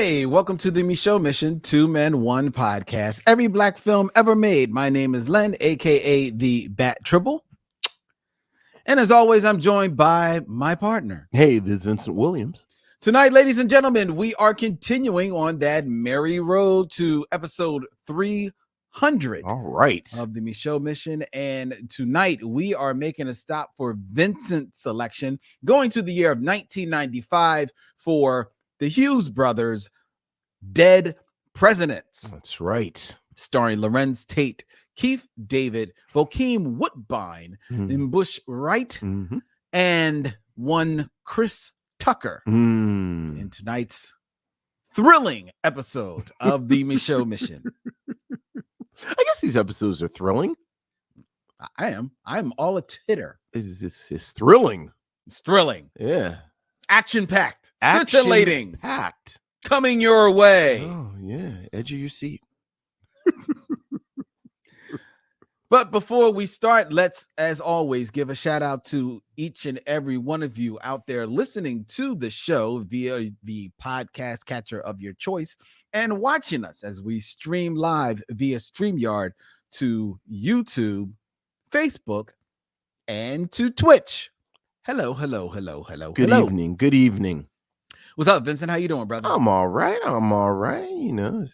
Hey, welcome to the Me Show Mission 2 Men 1 podcast. Every black film ever made. My name is Len, aka the Bat Tribble. And as always, I'm joined by my partner. Hey, this is Vincent Williams. Tonight, ladies and gentlemen, we are continuing on that merry road to episode 300. All right. Of the Me Show Mission. And tonight we are making a stop for Vincent's selection, going to the year of 1995 for the Hughes Brothers, Dead Presidents. That's right. Starring Larenz Tate, Keith David, Bokeem Woodbine, and Bush Wright, and one Chris Tucker in tonight's thrilling episode of the Me Show Mission. I guess these episodes are thrilling. I'm all a titter. It's thrilling. It's thrilling. Yeah. Action-packed. Scintillating. Packed. Coming your way. Oh, yeah. Edge of your seat. But before we start, let's, as always, give a shout out to each and every one of you out there listening to the show via the podcast catcher of your choice and watching us as we stream live via StreamYard to YouTube, Facebook, and to Twitch. Hello. Good evening. Good evening. What's up, Vincent? How you doing, brother? I'm all right. You know,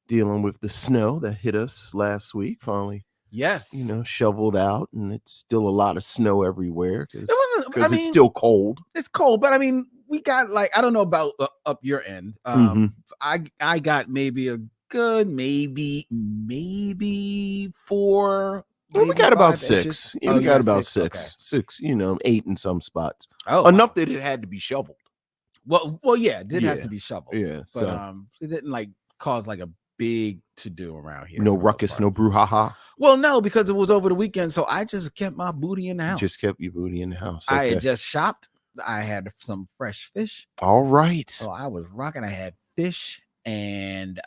dealing with the snow that hit us last week. Finally, yes. You know, shoveled out, and it's still a lot of snow everywhere because it's still cold. It's cold, but I mean, we got like, I don't know about up your end. I got maybe a good maybe 4. Well, we got about 6. Yeah, we got about 6. Okay. 6, 8 in some spots. Oh, enough that it had to be shoveled. Well, yeah, it did have to be shoveled. Yeah, but it didn't like cause like a big to do around here. No ruckus, no brouhaha. Well, no, because it was over the weekend, so I just kept my booty in the house. Just kept your booty in the house. Okay. I had just shopped. I had some fresh fish. All right. So I was rocking. I had fish and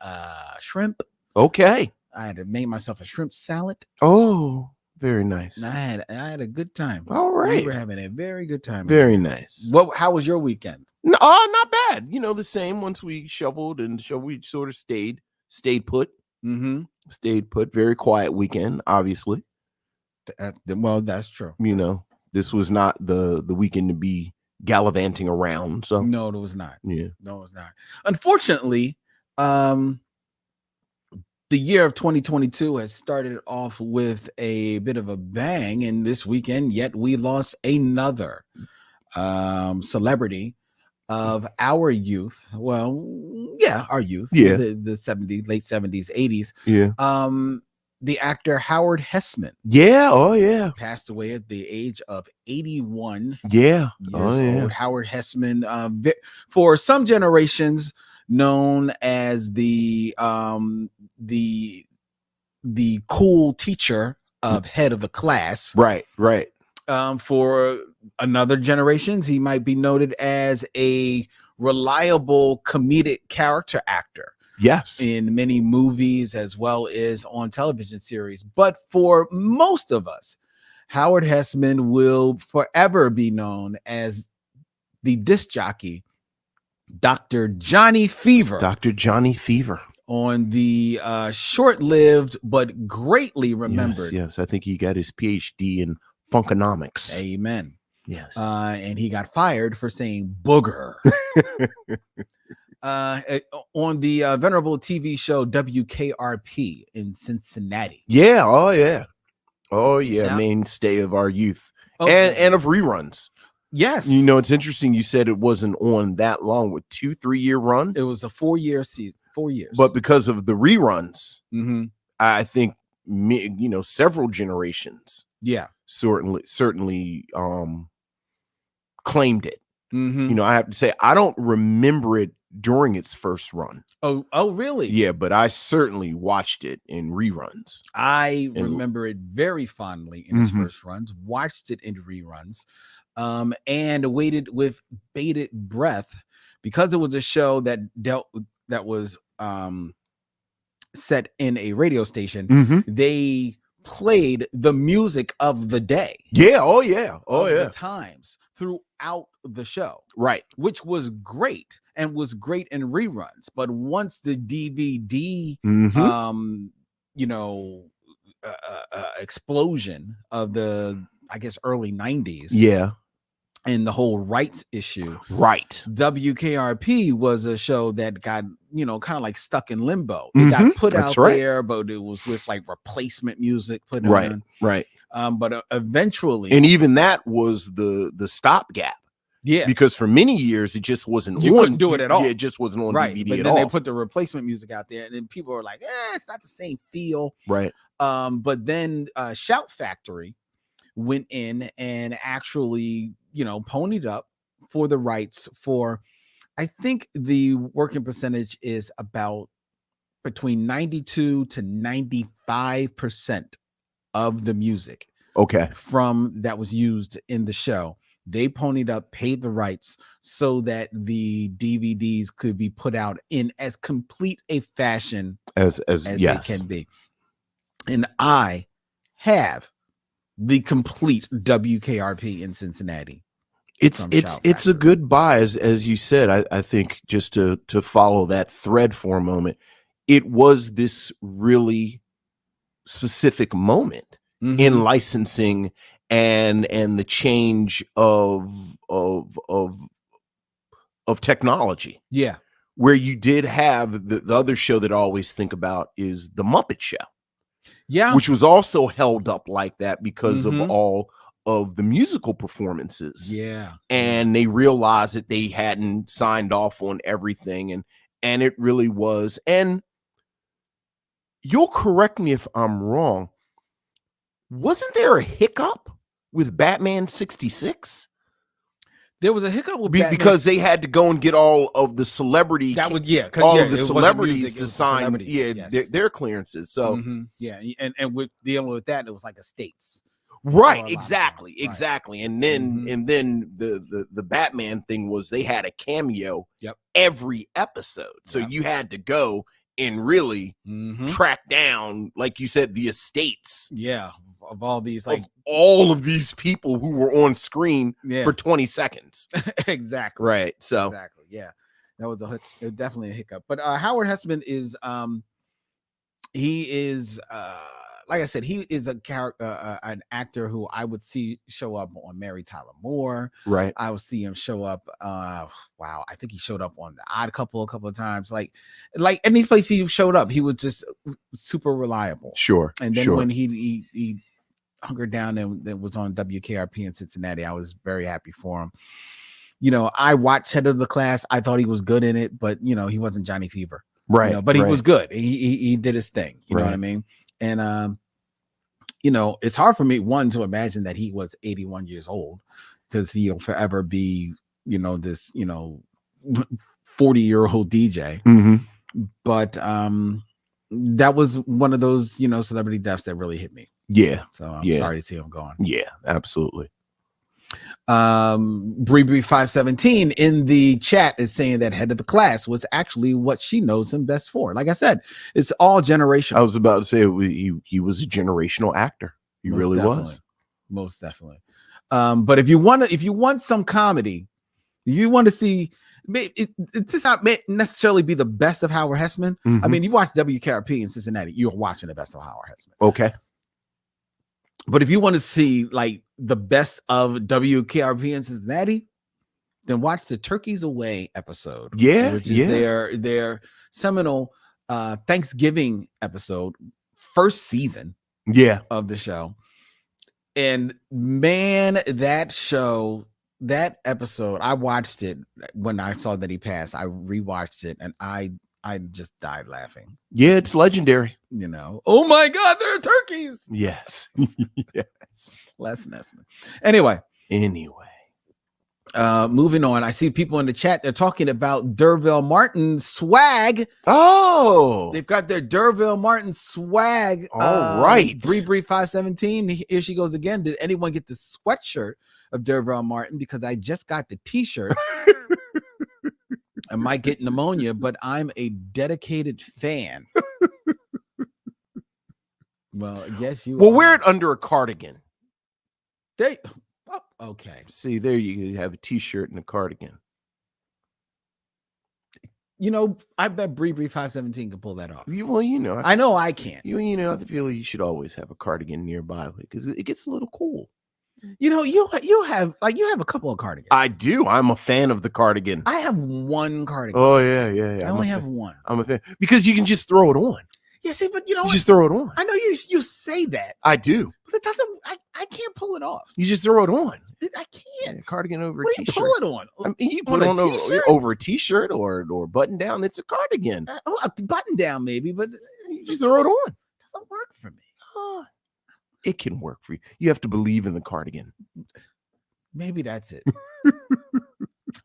shrimp. Okay. I had to make myself a shrimp salad. Oh, very nice. And I had a good time. All right. We were having a very good time. Very nice. How was your weekend? No, not bad. The same. Once we shoveled we sort of stayed put. Stayed put. Very quiet weekend, obviously. Well, that's true. This was not the weekend to be gallivanting around. So no, it was not. Yeah. No, it was not. Unfortunately, the year of 2022 has started off with a bit of a bang, and this weekend, yet we lost another celebrity of our youth. Well, yeah, our youth. Yeah. The 70s, late 70s, 80s. Yeah. The actor Howard Hesseman. Yeah. Oh, yeah. Passed away at the age of 81. Yeah. Years old. Howard Hesseman, for some generations, known as the cool teacher of head of the class. Right. For another generations, he might be noted as a reliable comedic character actor. Yes. In many movies as well as on television series. But for most of us, Howard Hesseman will forever be known as the disc jockey, Dr. Johnny Fever. Dr. Johnny Fever. On the short-lived but greatly remembered. Yes. I think he got his PhD in Funkonomics. Amen. Yes. And he got fired for saying booger. On the venerable TV show WKRP in Cincinnati. Yeah. Oh yeah. Mainstay of our youth. And of reruns. Yes. It's interesting. You said it wasn't on that long, with 2-3 year run. It was a 4-year season. 4 years. But because of the reruns, I think several generations. Yeah. Certainly claimed it. I have to say, I don't remember it during its first run. Oh, really? Yeah, but I certainly watched it in reruns. I remember it very fondly in its first runs, watched it in reruns, and waited with bated breath because it was a show that was set in a radio station. They played the music of the day. Yeah. Oh, yeah. Oh, yeah. The times throughout the show. Right. Which was great. and was great in reruns. But once the DVD, explosion of the, I guess, early 90s. Yeah. And the whole rights issue. Right. WKRP was a show that got, kind of like stuck in limbo. It got put out there, but it was with like replacement music put on. Right. But eventually. And even that was the stopgap. Yeah. Because for many years, it just wasn't you couldn't do it at all. Yeah, it just wasn't on DVD but at then all. They put the replacement music out there, and then people were like, it's not the same feel. Right. But then Shout Factory went in and actually, ponied up for the rights for, I think the working percentage is about between 92 to 95% of the music. Okay. From that was used in the show. They ponied up, paid the rights so that the DVDs could be put out in as complete a fashion as they can be. And I have the complete WKRP in Cincinnati. It's a good buy, as you said. I think just to follow that thread for a moment, it was this really specific moment in licensing and the change of technology. Yeah. Where you did have the other show that I always think about is the Muppet Show. Yeah. Which was also held up like that because of all of the musical performances. Yeah. And they realized that they hadn't signed off on everything. And it really was. And you'll correct me if I'm wrong. Wasn't there a hiccup with Batman 66? There was a hiccup with because they had to go and get all of the celebrity of the celebrities to sign their clearances. So and with dealing with that, it was like estates. Right, exactly. And then the Batman thing was they had a cameo every episode. So you had to go and really track down, like you said, the estates. Yeah. Of all these, like all of these people who were on screen for 20 seconds. Exactly. Right. So exactly. Yeah. That was definitely a hiccup. But Howard Hesseman is he is like I said, he is a character, an actor who I would see show up on Mary Tyler Moore. Right. I would see him show up. I think he showed up on The Odd Couple a couple of times. Like any place he showed up, he was just super reliable. Sure. And then when he hunkered down and was on WKRP in Cincinnati, I was very happy for him. I watched Head of the Class. I thought he was good in it, but he wasn't Johnny Fever. Right. But he was good. He did his thing. You know what I mean? And it's hard for me to imagine that he was 81 years old, because he'll forever be, this, 40-year-old DJ. But that was one of those, celebrity deaths that really hit me. Yeah. So I'm sorry to see him gone. Yeah, absolutely. Bree 517 in the chat is saying that Head of the Class was actually what she knows him best for. Like I said, it's all generational. I was about to say he was a generational actor. He really was. Most definitely. But if you want some comedy, if you want to see, it does not necessarily be the best of Howard Hesseman. I mean, you watch WKRP in Cincinnati, you're watching the best of Howard Hesseman. Okay. But if you want to see like the best of WKRP in Cincinnati, then watch the Turkeys Away episode. Which is their seminal Thanksgiving episode, first season of the show. And man, that episode, I watched it when I saw that he passed. I rewatched it and I just died laughing. Yeah, it's legendary. Oh my God, there are turkeys. Yes. Yes. Lesson. Anyway. Moving on. I see people in the chat. They're talking about D'Urville Martin swag. Oh, they've got their D'Urville Martin swag. All right. Bree 517. Here she goes again. Did anyone get the sweatshirt of D'Urville Martin? Because I just got the t-shirt. I might get pneumonia, but I'm a dedicated fan. Well, yes, you. Well, wear it under a cardigan. Okay. See, there you have a t-shirt and a cardigan. I bet Bree 517 can pull that off. I know I can't. I feel you should always have a cardigan nearby because it gets a little cool. You have a couple of cardigans. I do. I'm a fan of the cardigan. I have one cardigan. Oh yeah. I only have one. I'm a fan because you can just throw it on. Yeah, see, but you just throw it on. I know you say that. I do, but it doesn't. I can't pull it off. You just throw it on. I can't. Yeah, cardigan over a t-shirt. Pull it on. I mean, you put it on over a t-shirt or button down. It's a cardigan. A button down maybe, but you just throw it on. It doesn't work for me. It can work for you. You have to believe in the cardigan. Maybe that's it.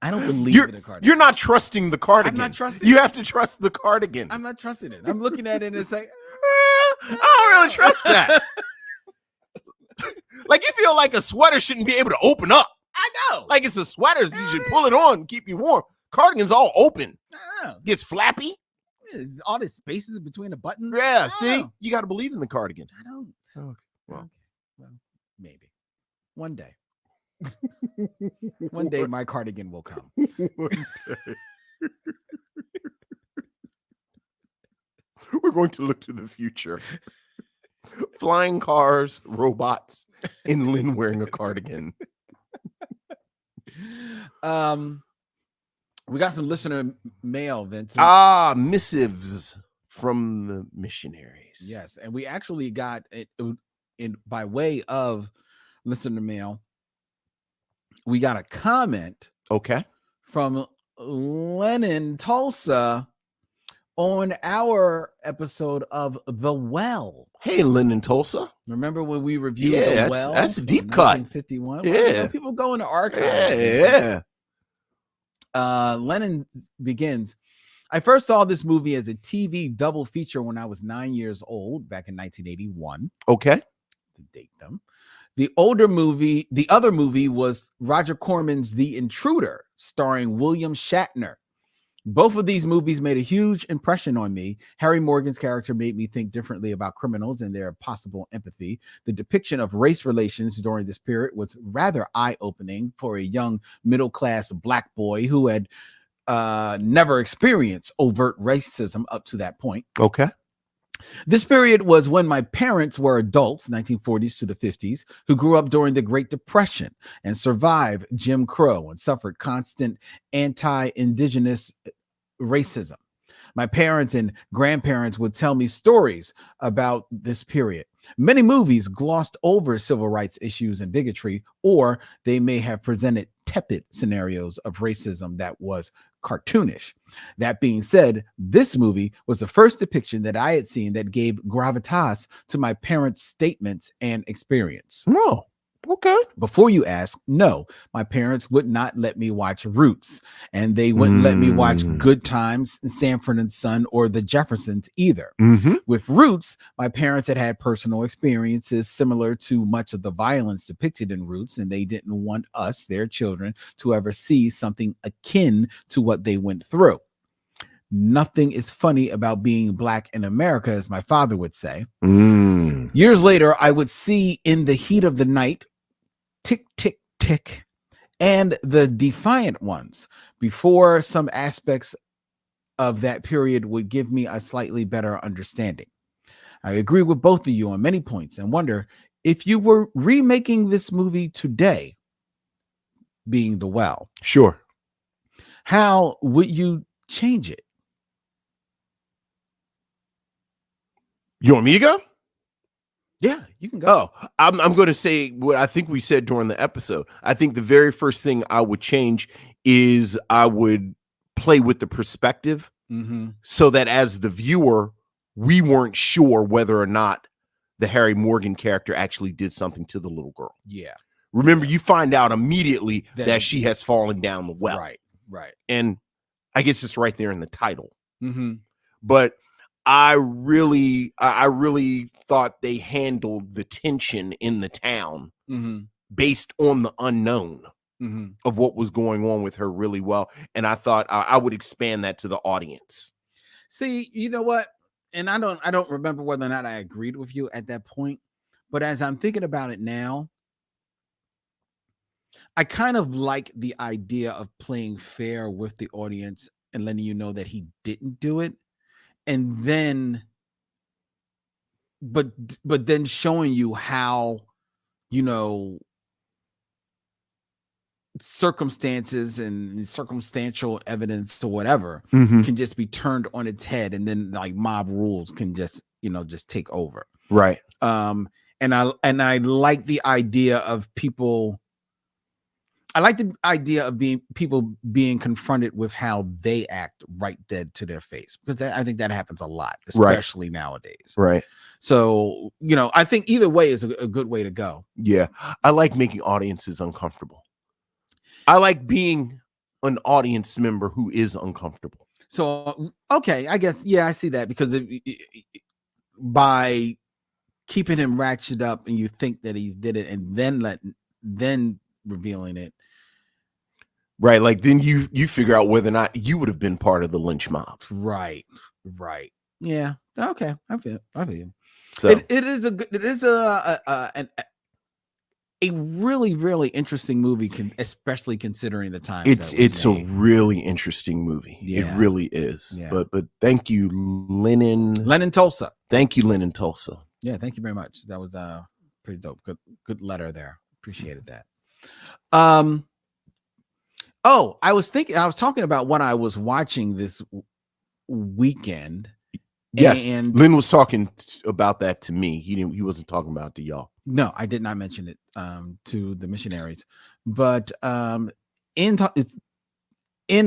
I don't believe in the cardigan. You're not trusting the cardigan. I'm not trusting. You have to trust the cardigan. I'm not trusting it. I'm looking at it and it's like, I don't really trust that. Like you feel like a sweater shouldn't be able to open up. I know. Like it's a sweater. You should pull it on and keep you warm. Cardigan's all open. I know. Gets flappy. All the spaces between the buttons. Yeah, see? You got to believe in the cardigan. I don't. Okay. Well, maybe. One day. One day my cardigan will come. We're going to look to the future. Flying cars, robots, and Lynn wearing a cardigan. We got some listener mail, Vince. Missives from the missionaries. Yes, and we actually got it in by way of listener mail. We got a comment. Okay. From Lennon Tulsa on our episode of The Well. Hey, Lennon Tulsa. Remember when we reviewed The Well? That's a deep cut. 1951. Yeah. People go in the archives. Yeah. Lennon begins. I first saw this movie as a TV double feature when I was 9 years old, back in 1981. Okay. To date them. The other movie was Roger Corman's The Intruder, starring William Shatner. Both of these movies made a huge impression on me. Harry Morgan's character made me think differently about criminals and their possible empathy. The depiction of race relations during this period was rather eye-opening for a young middle-class black boy who had never experienced overt racism up to that point. Okay. This period was when my parents were adults, 1940s to the 50s, who grew up during the Great Depression and survived Jim Crow and suffered constant anti-indigenous racism. My parents and grandparents would tell me stories about this period. Many movies glossed over civil rights issues and bigotry, or they may have presented tepid scenarios of racism that was cartoonish. That being said, this movie was the first depiction that I had seen that gave gravitas to my parents' statements and experience. No. Okay. Before you ask, no, my parents would not let me watch Roots, and they wouldn't let me watch Good Times, Sanford and Son, or The Jeffersons either. Mm-hmm. With Roots, my parents had personal experiences similar to much of the violence depicted in Roots, and they didn't want us, their children, to ever see something akin to what they went through. Nothing is funny about being black in America, as my father would say. Years later, I would see In the Heat of the Night, Tick, Tick, Tick, and The Defiant Ones before some aspects of that period would give me a slightly better understanding. I agree with both of you on many points and wonder if you were remaking this movie today, being The Well. Sure. How would you change it? You want me to go? Yeah, you can go. Oh, I'm going to say what I think we said during the episode. I think the very first thing I would change is I would play with the perspective so that as the viewer, we weren't sure whether or not the Harry Morgan character actually did something to the little girl. Yeah. Remember, you find out immediately that she has fallen down the well. Right. And I guess it's right there in the title. Mm-hmm. But I really thought they handled the tension in the town based on the unknown of what was going on with her really well. And I thought I would expand that to the audience. See, you know what? And I don't remember whether or not I agreed with you at that point, but as I'm thinking about it now, I kind of like the idea of playing fair with the audience and letting you know that he didn't do it, and then but then showing you how, you know, circumstances and circumstantial evidence or whatever can just be turned on its head, and then like mob rules can just, you know, just take over. Right. And I like the idea of people. I like the idea of people being confronted with how they act right dead to their face, because I think that happens a lot, especially nowadays. Right. So, you know, I think either way is a good way to go. Yeah. I like making audiences uncomfortable. I like being an audience member who is uncomfortable. So, okay, I guess, yeah, I see that, because by keeping him ratcheted up and you think that he did it, and then revealing it. Right. Like then you figure out whether or not you would have been part of the lynch mob. Right. Yeah. Okay. I feel you. So it is a really, really interesting movie, especially considering the time. It's a really interesting movie. Yeah. It really is. Yeah. But thank you, Lennon Tulsa. Thank you, Lennon Tulsa. Yeah, thank you very much. That was pretty dope. Good letter there. Appreciated that. Oh, I was talking about what I was watching this weekend. Yes, and Lynn was talking about that to me. He wasn't talking about to y'all. No, I did not mention it to the missionaries, but in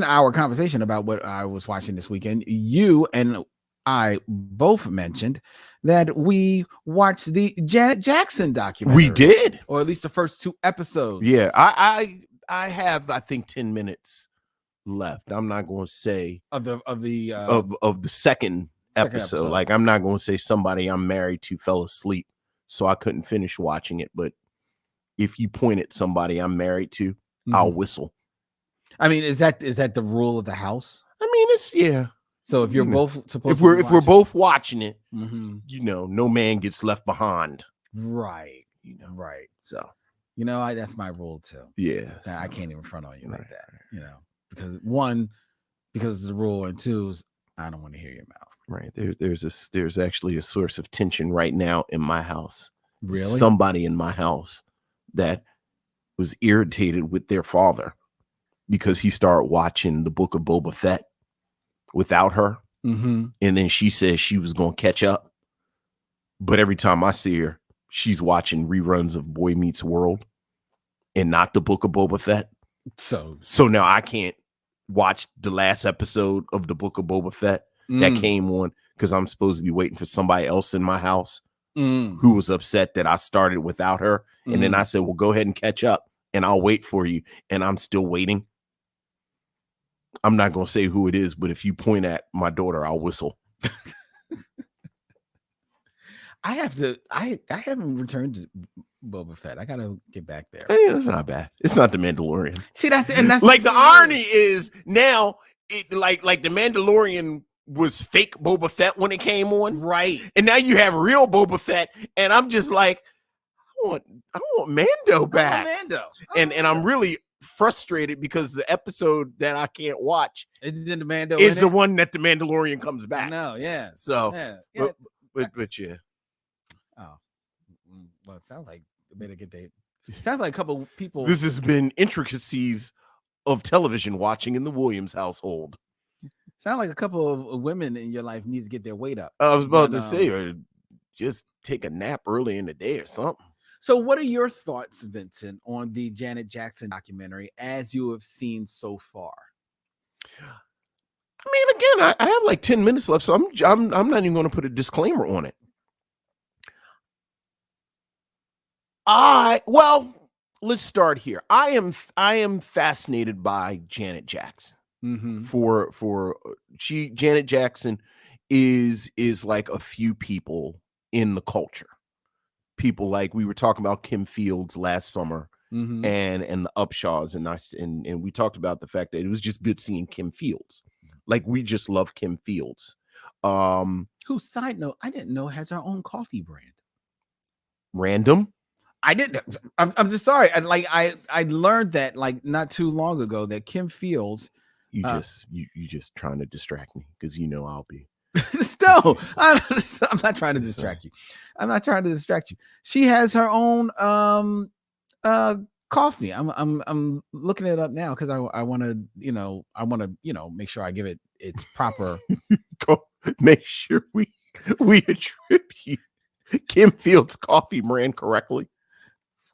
our conversation about what I was watching this weekend, you and I both mentioned that we watched the Janet Jackson documentary. We did, or at least the first 2 episodes. Yeah, I have, I think, 10 minutes left. I'm not going to say of the second episode. Like, I'm not going to say somebody I'm married to fell asleep, so I couldn't finish watching it. But if you point at somebody I'm married to, I'll whistle. I mean, is that the rule of the house? I mean, it's yeah. So if you're both supposed if we're both watching it, you know, no man gets left behind. Right. You know, right. So, you know, that's my rule too. Yeah. I can't even front on you like that. You know, because one, because it's the rule, and two, I don't want to hear your mouth. Right. There's actually a source of tension right now in my house. Really? Somebody in my house that was irritated with their father because he started watching the Book of Boba Fett without her. And then she said she was going to catch up. But every time I see her, she's watching reruns of Boy Meets World and not the Book of Boba Fett. So now I can't watch the last episode of the Book of Boba Fett that came on, because I'm supposed to be waiting for somebody else in my house who was upset that I started without her. And then I said, well, go ahead and catch up and I'll wait for you. And I'm still waiting. I'm not going to say who it is, but if you point at my daughter, I'll whistle. I haven't returned to Boba Fett. I gotta get back there. Hey, that's not bad. It's not the Mandalorian. See, that's like the irony is now it like the Mandalorian was fake Boba Fett when it came on, right? And now you have real Boba Fett, and I'm just like, I want Mando back. And I'm really frustrated because the episode that I can't watch is the Mando is the one that the Mandalorian comes back. No, yeah. So, yeah. But yeah. Oh, well, it sounds like a better get there. Sounds like a couple people. This has been intricacies of television watching in the Williams household. Sound like a couple of women in your life need to get their weight up. I was about to say, or just take a nap early in the day or something. So what are your thoughts, Vincent, on the Janet Jackson documentary as you have seen so far? I mean, again, I have like 10 minutes left, so I'm not even going to put a disclaimer on it. Well, let's start here. I am fascinated by Janet Jackson. Janet Jackson is like a few people in the culture. People like we were talking about Kim Fields last summer and the Upshaws, and we talked about the fact that it was just good seeing Kim Fields. Like, we just love Kim Fields. Who, side note, I didn't know has her own coffee brand. Random. I didn't. I'm just sorry. I learned that like not too long ago that Kim Fields You just trying to distract me because I'll be. No, I'm not trying to distract you. I'm not trying to distract you. She has her own coffee. I'm looking it up now because I want to make sure I give it its proper. Make sure we attribute Kim Fields' coffee brand correctly.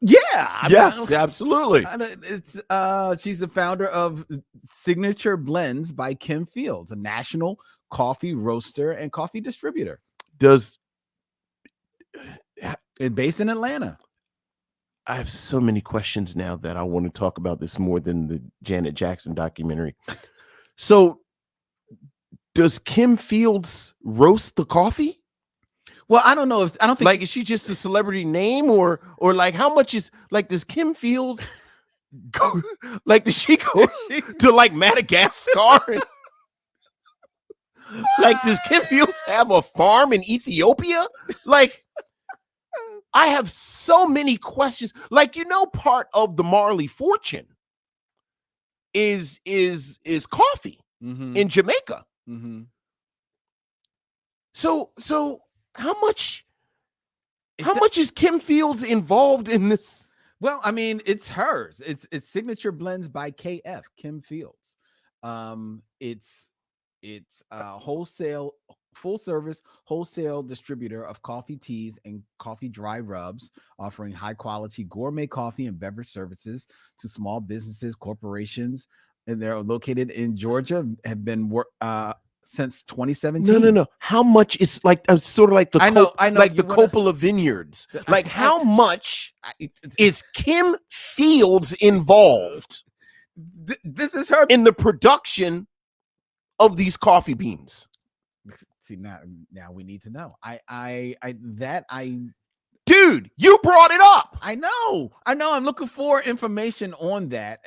Yeah. Yes, absolutely. It's she's the founder of Signature Blends by Kim Fields, a national coffee roaster and coffee distributor. It's based in Atlanta. I have so many questions now that I want to talk about this more than the Janet Jackson documentary. So, does Kim Fields roast the coffee? Well, I don't know if I don't think like is she just a celebrity name or like how much is like does Kim Fields go like does she go to like Madagascar and, like does Kim Fields have a farm in Ethiopia? Like I have so many questions. Like part of the Marley fortune is coffee in Jamaica. Mm-hmm. So how much is Kim Fields involved in this? Well, I mean, it's hers. It's Signature Blends by KF, Kim Fields. It's a full service wholesale distributor of coffee teas and coffee dry rubs, offering high quality gourmet coffee and beverage services to small businesses, corporations, and they're located in Georgia. Have been since 2017. No. How much is like sort of like the I know like the Coppola Vineyards? Like how much is Kim Fields involved? This is her in the production of these coffee beans. See now we need to know. Dude, you brought it up. I know. I'm looking for information on that.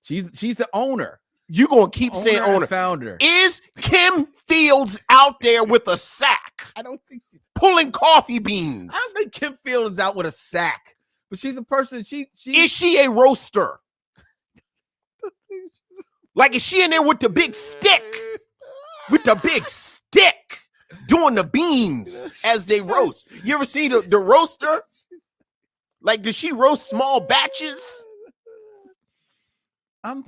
She's the owner. You gonna keep saying owner, founder. Is Kim Fields out there with a sack? I don't think she's pulling coffee beans. I don't think Kim Fields is out with a sack, but she's a person. Is she a roaster? Like is she in there with the big stick? With the big stick, doing the beans as they roast. You ever see the roaster? Like, does she roast small batches? Like,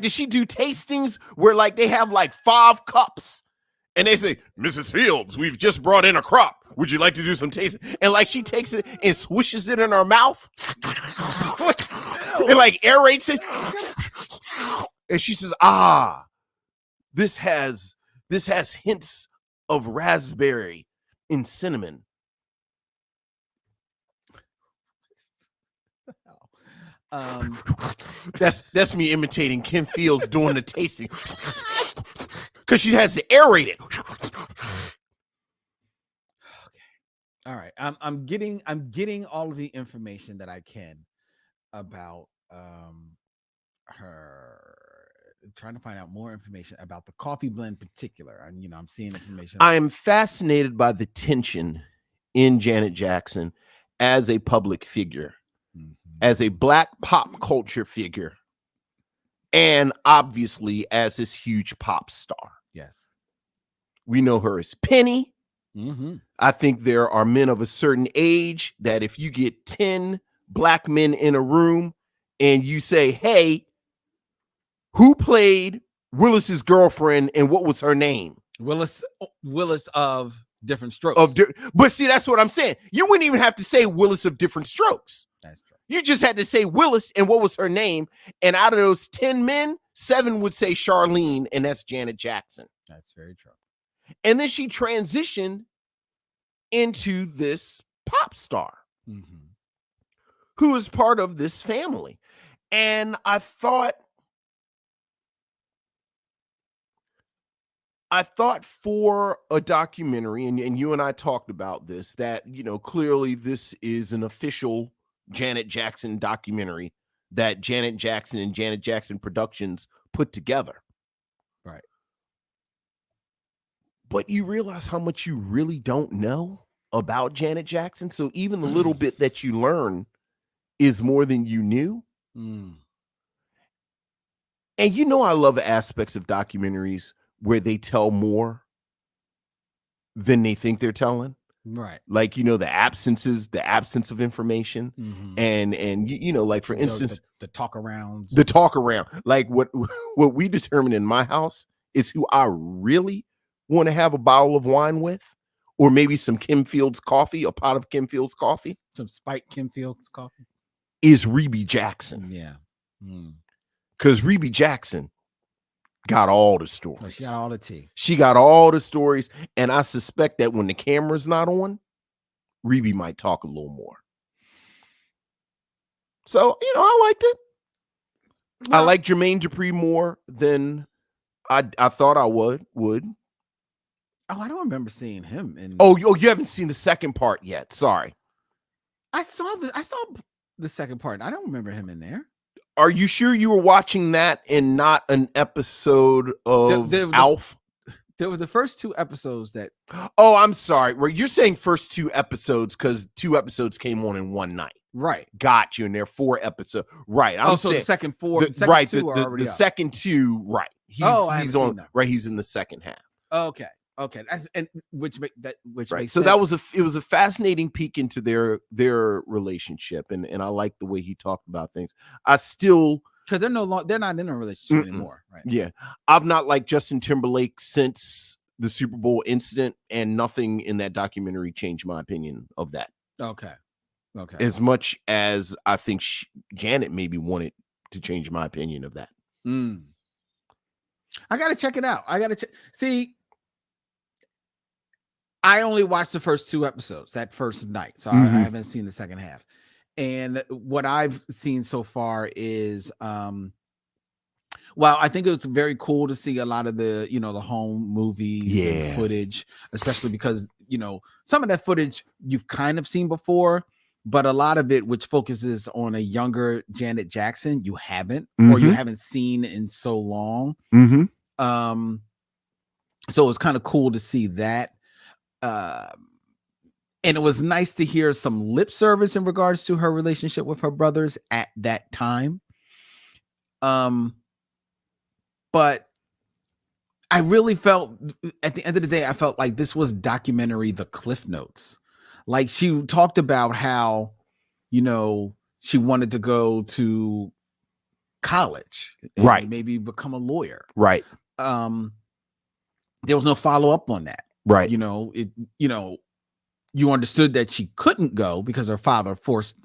does she do tastings where like they have like 5 cups and they say, Mrs. Fields, we've just brought in a crop. Would you like to do some tasting? And like she takes it and swishes it in her mouth and like aerates it. And she says, this has hints of raspberry and cinnamon. That's me imitating Kim Fields doing the tasting because she has to aerate it. Okay, all right. I'm getting all of the information that I can about her. Trying to find out more information about the coffee blend in particular. And I'm seeing information. I am fascinated by the tension in Janet Jackson as a public figure. As a Black pop culture figure, and obviously as this huge pop star. Yes. We know her as Penny. Mm-hmm. I think there are men of a certain age that if you get 10 Black men in a room and you say, hey, who played Willis's girlfriend and what was her name? Willis of Different Strokes. But see, that's what I'm saying. You wouldn't even have to say Willis of Different Strokes. That's true. You just had to say Willis and what was her name. And out of those 10 men, 7 would say Charlene, and that's Janet Jackson. That's very true. And then she transitioned into this pop star who is part of this family. And I thought for a documentary, and you and I talked about this, that, clearly this is an official Janet Jackson documentary that Janet Jackson and Janet Jackson Productions put together. Right. But you realize how much you really don't know about Janet Jackson. So even the little bit that you learn is more than you knew. And I love aspects of documentaries where they tell more than they think they're telling. Right. Like, the absence of information. And like, for instance, the talk arounds. The talk around. Like what we determine in my house is who I really want to have a bottle of wine with, or maybe some Kim Fields coffee, a pot of Kim Fields coffee. Some spiked Kim Fields coffee. Is Rebe Jackson. Yeah. Because Rebe Jackson got all the stories. Oh, she got all the tea. She got all the stories. And I suspect that when the camera's not on, Rebe might talk a little more. So, I liked it. Well, I like Jermaine Dupri more than I thought I would. Oh, I don't remember seeing him in. Oh, you haven't seen the second part yet. Sorry. I saw the second part. I don't remember him in there. Are you sure you were watching that and not an episode of Alf? There were the first 2 episodes that. Oh, I'm sorry. Well, you're saying first 2 episodes because 2 episodes came on in one night. Right. Got you. And there are 4 episodes. Right. I'm saying the second 4. The second 2. Right. He's on. Right. He's in the second half. Okay. Which makes right. So sense. It was a fascinating peek into their relationship, and I like the way he talked about things. I still. Because they're not in a relationship anymore, right? Yeah, I've not liked Justin Timberlake since the Super Bowl incident, and nothing in that documentary changed my opinion of that. Okay. As much as I think Janet maybe wanted to change my opinion of that. I got to check it out. See, I only watched the first 2 episodes that first night, so I haven't seen the second half. And what I've seen so far is, I think it's very cool to see a lot of the, the home movies and footage, especially because, some of that footage you've kind of seen before, but a lot of it, which focuses on a younger Janet Jackson, you haven't, or you haven't seen in so long. So it's kind of cool to see that. And it was nice to hear some lip service in regards to her relationship with her brothers at that time. But I really felt, at the end of the day, I felt like this was documentary, the Cliff Notes. Like, she talked about how, she wanted to go to college, right? Maybe become a lawyer, right? There was no follow up on that, right? You understood that she couldn't go because her father pushed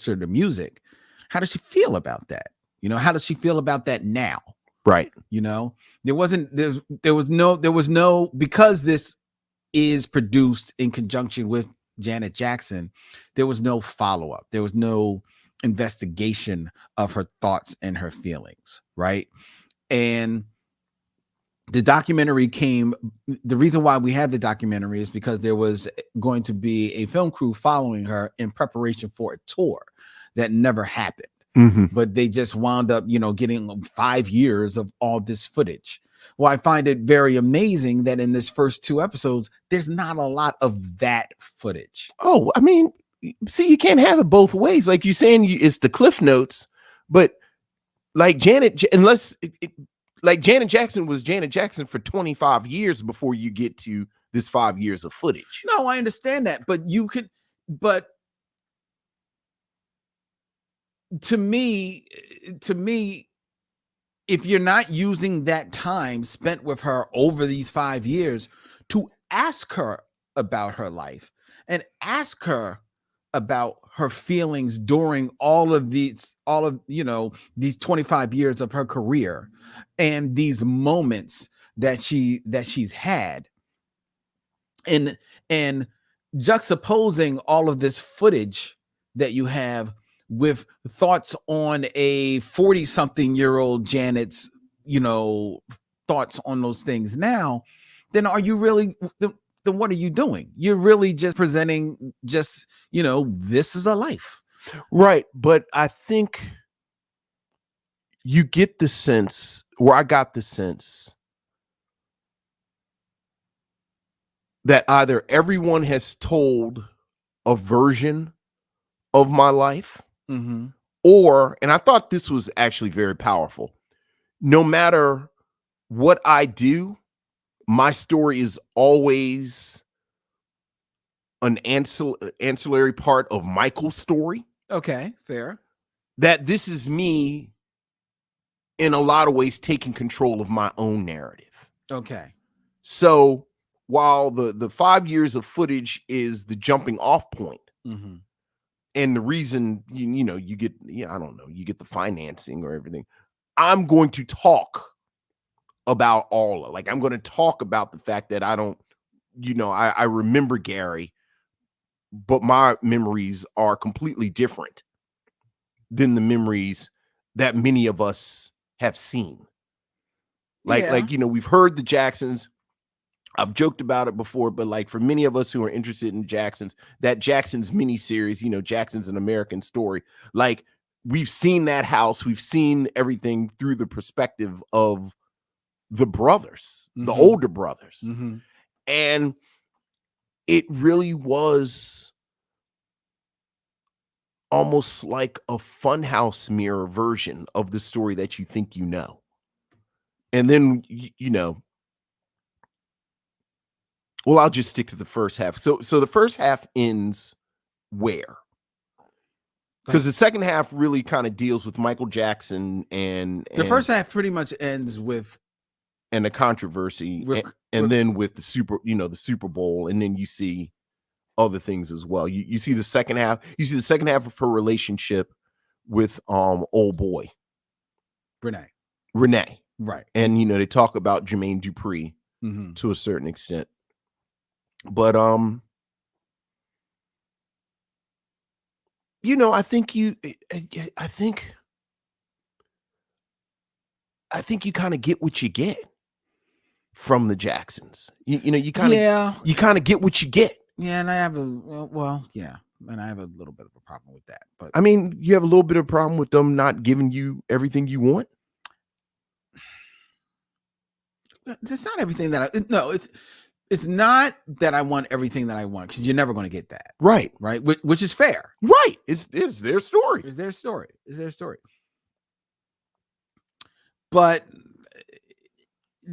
her to music. How does she feel about that? How does she feel about that now? Right. There was no, because this is produced in conjunction with Janet Jackson, there was no follow-up. There was no investigation of her thoughts and her feelings. Right. And the documentary the reason why we have the documentary is because there was going to be a film crew following her in preparation for a tour that never happened. But they just wound up, getting 5 years of all this footage. Well, I find it very amazing that in this first 2 episodes, there's not a lot of that footage. Oh, I mean, see, you can't have it both ways. Like you're saying, it's the Cliff Notes, but like Janet Jackson was Janet Jackson for 25 years before you get to this 5 years of footage. No, I understand that, but to me, if you're not using that time spent with her over these 5 years to ask her about her life and ask her about her feelings during all of these 25 years of her career and these moments that she's had, and juxtaposing all of this footage that you have with thoughts on a 40-something-year-old Janet's, thoughts on those things now, then are you really, then what are you doing? You're really just presenting this is a life. Right. But I think you get the sense, or I got the sense, that either everyone has told a version of my life, or, and I thought this was actually very powerful, no matter what I do, my story is always an ancillary part of Michael's story. Okay, fair. That this is me, in a lot of ways, taking control of my own narrative. Okay. So while the 5 years of footage is the jumping off point, and the reason you get, I don't know, you get the financing or everything, I'm going to talk about I'm going to talk about the fact that I don't, I remember Gary, but my memories are completely different than the memories that many of us have seen. We've heard the Jacksons. I've joked about it before, but like for many of us who are interested in Jacksons, that Jacksons miniseries, Jackson's an American Story, like we've seen that house, we've seen everything through the perspective of the brothers, the older brothers. And it really was almost like a funhouse mirror version of the story that you think you know. And then, well, I'll just stick to the first half. So the first half ends where? Because the second half really kind of deals with Michael Jackson and the first half pretty much ends with the controversy, then with the Super Bowl, and then you see other things as well. You see the second half. You see the second half of her relationship with old boy Renee, right? And they talk about Jermaine Dupri to a certain extent. But I think you kind of get what you get from the Jacksons. You kind of get what you get. Yeah, and I have I have a little bit of a problem with that. But I mean, you have a little bit of a problem with them not giving you everything you want. It's not everything that it's not that I want everything that I want, because you're never going to get that. Right. Which is fair. Right. It's their story. It's their story. But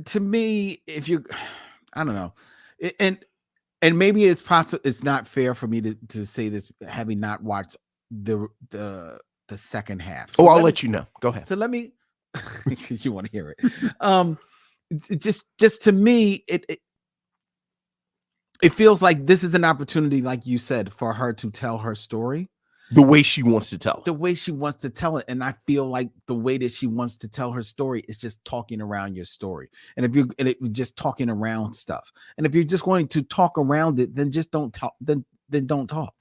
to me, I don't know. And maybe it's possible, it's not fair for me to say this, having not watched the second half. So I'll let you know. Go ahead. So let me, because you want to hear it. Just to me, it feels like this is an opportunity, like you said, for her to tell her story the way she wants to tell it. And I feel like the way that she wants to tell her story is just talking around your story. And if you're just talking around stuff, and if you're just going to talk around it, then just don't talk. Then don't talk.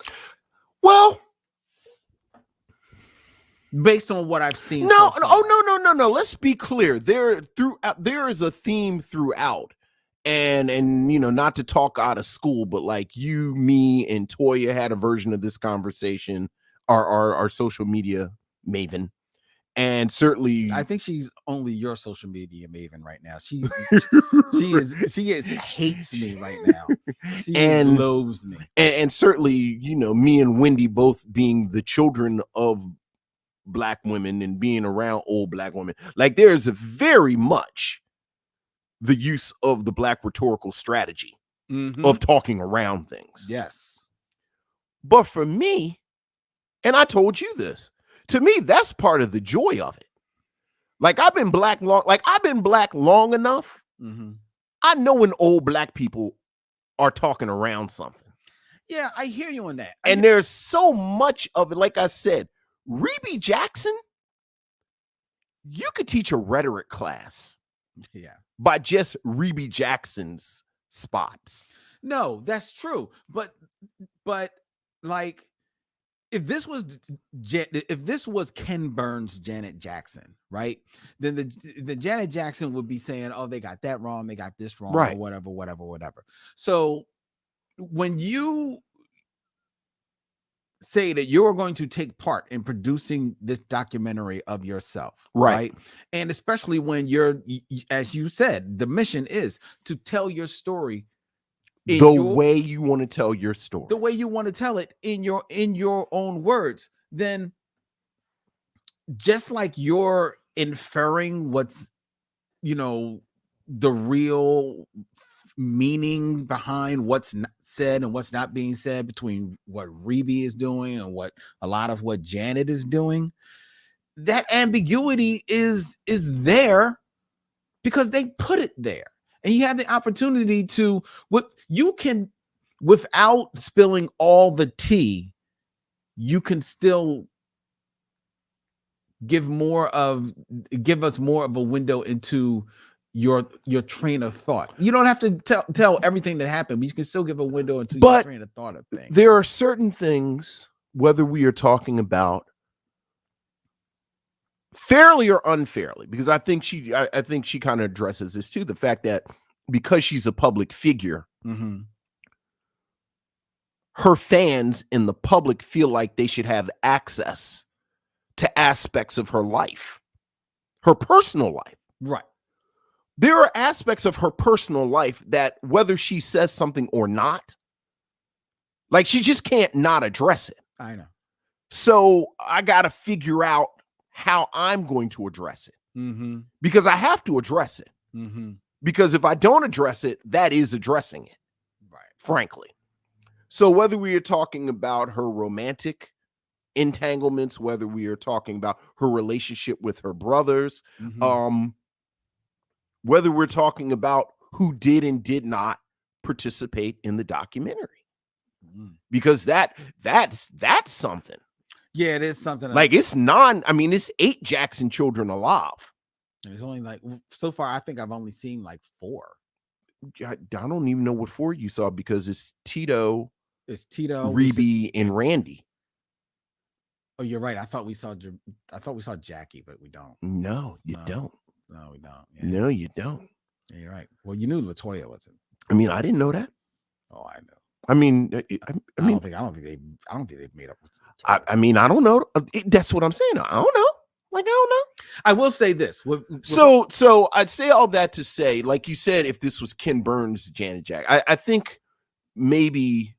Well, based on what I've seen. No. Let's be clear. There is a theme throughout. And not to talk out of school, but like you, me, and Toya had a version of this conversation, our social media maven. And certainly I think she's only your social media maven right now. She hates me right now. She loathes me. And certainly, me and Wendy both being the children of Black women and being around old Black women, like there's a very much the use of the Black rhetorical strategy of talking around things. Yes. But for me, and I told you this, to me, that's part of the joy of it. Like I've been black long enough. I know when old Black people are talking around something. Yeah, I hear you on that. And there's so much of it. Like I said, Rebe Jackson, you could teach a rhetoric class. Yeah. By just Rebe Jackson's spots. No, that's true. But like, if this was Ken Burns' Janet Jackson, right? Then the Janet Jackson would be saying, "Oh, they got that wrong. They got this wrong, right. Or whatever." So when you say that you're going to take part in producing this documentary of yourself, right? And especially when you're, as you said, the mission is to tell your story the way you want to tell your story, the way you want to tell it in your own words, then just like you're inferring what's the real meaning behind what's said and what's not being said between what Reby is doing and what a lot of what Janet is doing. That ambiguity is there because they put it there, and you have the opportunity to without spilling all the tea, you can still give us more of a window into your train of thought. You don't have to tell everything that happened, but you can still give a window into your train of thought of things. There are certain things, whether we are talking about fairly or unfairly, because I think she kind of addresses this too, the fact that because she's a public figure, her fans in the public feel like they should have access to aspects of her life, her personal life. Right. There are aspects of her personal life that whether she says something or not, like she just can't not address it. I know. So I got to figure out how I'm going to address it, because I have to address it, because if I don't address it, that is addressing it, right? Frankly. So whether we are talking about her romantic entanglements, whether we are talking about her relationship with her brothers, whether we're talking about who did and did not participate in the documentary, because that's something. Yeah, it is something. Like it's 8 Jackson children alive. And it's only so far, I think I've only seen 4. I don't even know what 4 you saw, because it's Tito, Reby, and Randy. Oh, you're right. I thought we saw Jackie, but we don't. No, you don't. No, we don't. Yeah. No, you don't. Yeah, you're right. Well, you knew LaToya wasn't. I mean, I didn't know that. Oh, I know. I mean, I don't think they've made up. I mean, I don't know. That's what I'm saying. I don't know. I don't know. I will say this. So I'd say all that to say, like you said, if this was Ken Burns, Janet Jackson, I think maybe,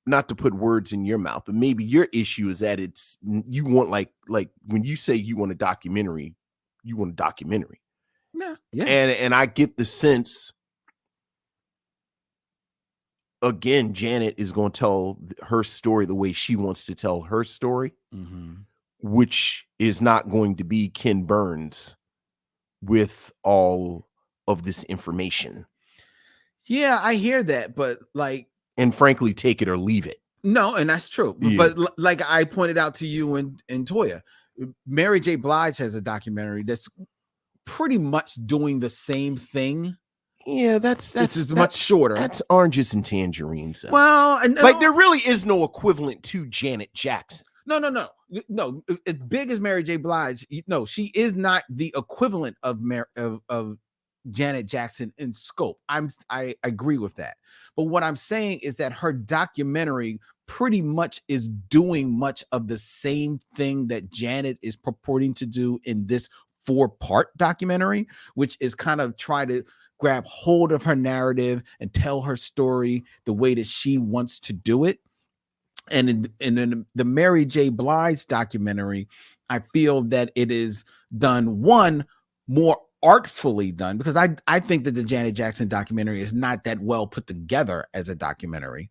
not to put words in your mouth, but maybe your issue is that you want like when you say you want a documentary, you want a documentary. Yeah. And I get the sense, again, Janet is going to tell her story the way she wants to tell her story, which is not going to be Ken Burns with all of this information. Yeah, I hear that, but and frankly, take it or leave it. No, and that's true. Yeah. But like I pointed out to you and Toya, Mary J. Blige has a documentary that's pretty much doing the same thing. Yeah, that's much shorter. That's oranges and tangerines. Well, there really is no equivalent to Janet Jackson. No. As big as Mary J. Blige, no, she is not the equivalent of Janet Jackson in scope. I agree with that. But what I'm saying is that her documentary pretty much is doing much of the same thing that Janet is purporting to do in this 4-part documentary, which is kind of try to grab hold of her narrative and tell her story the way that she wants to do it. And in the Mary J. Blige documentary, I feel that it is done more artfully done, because I think that the Janet Jackson documentary is not that well put together as a documentary.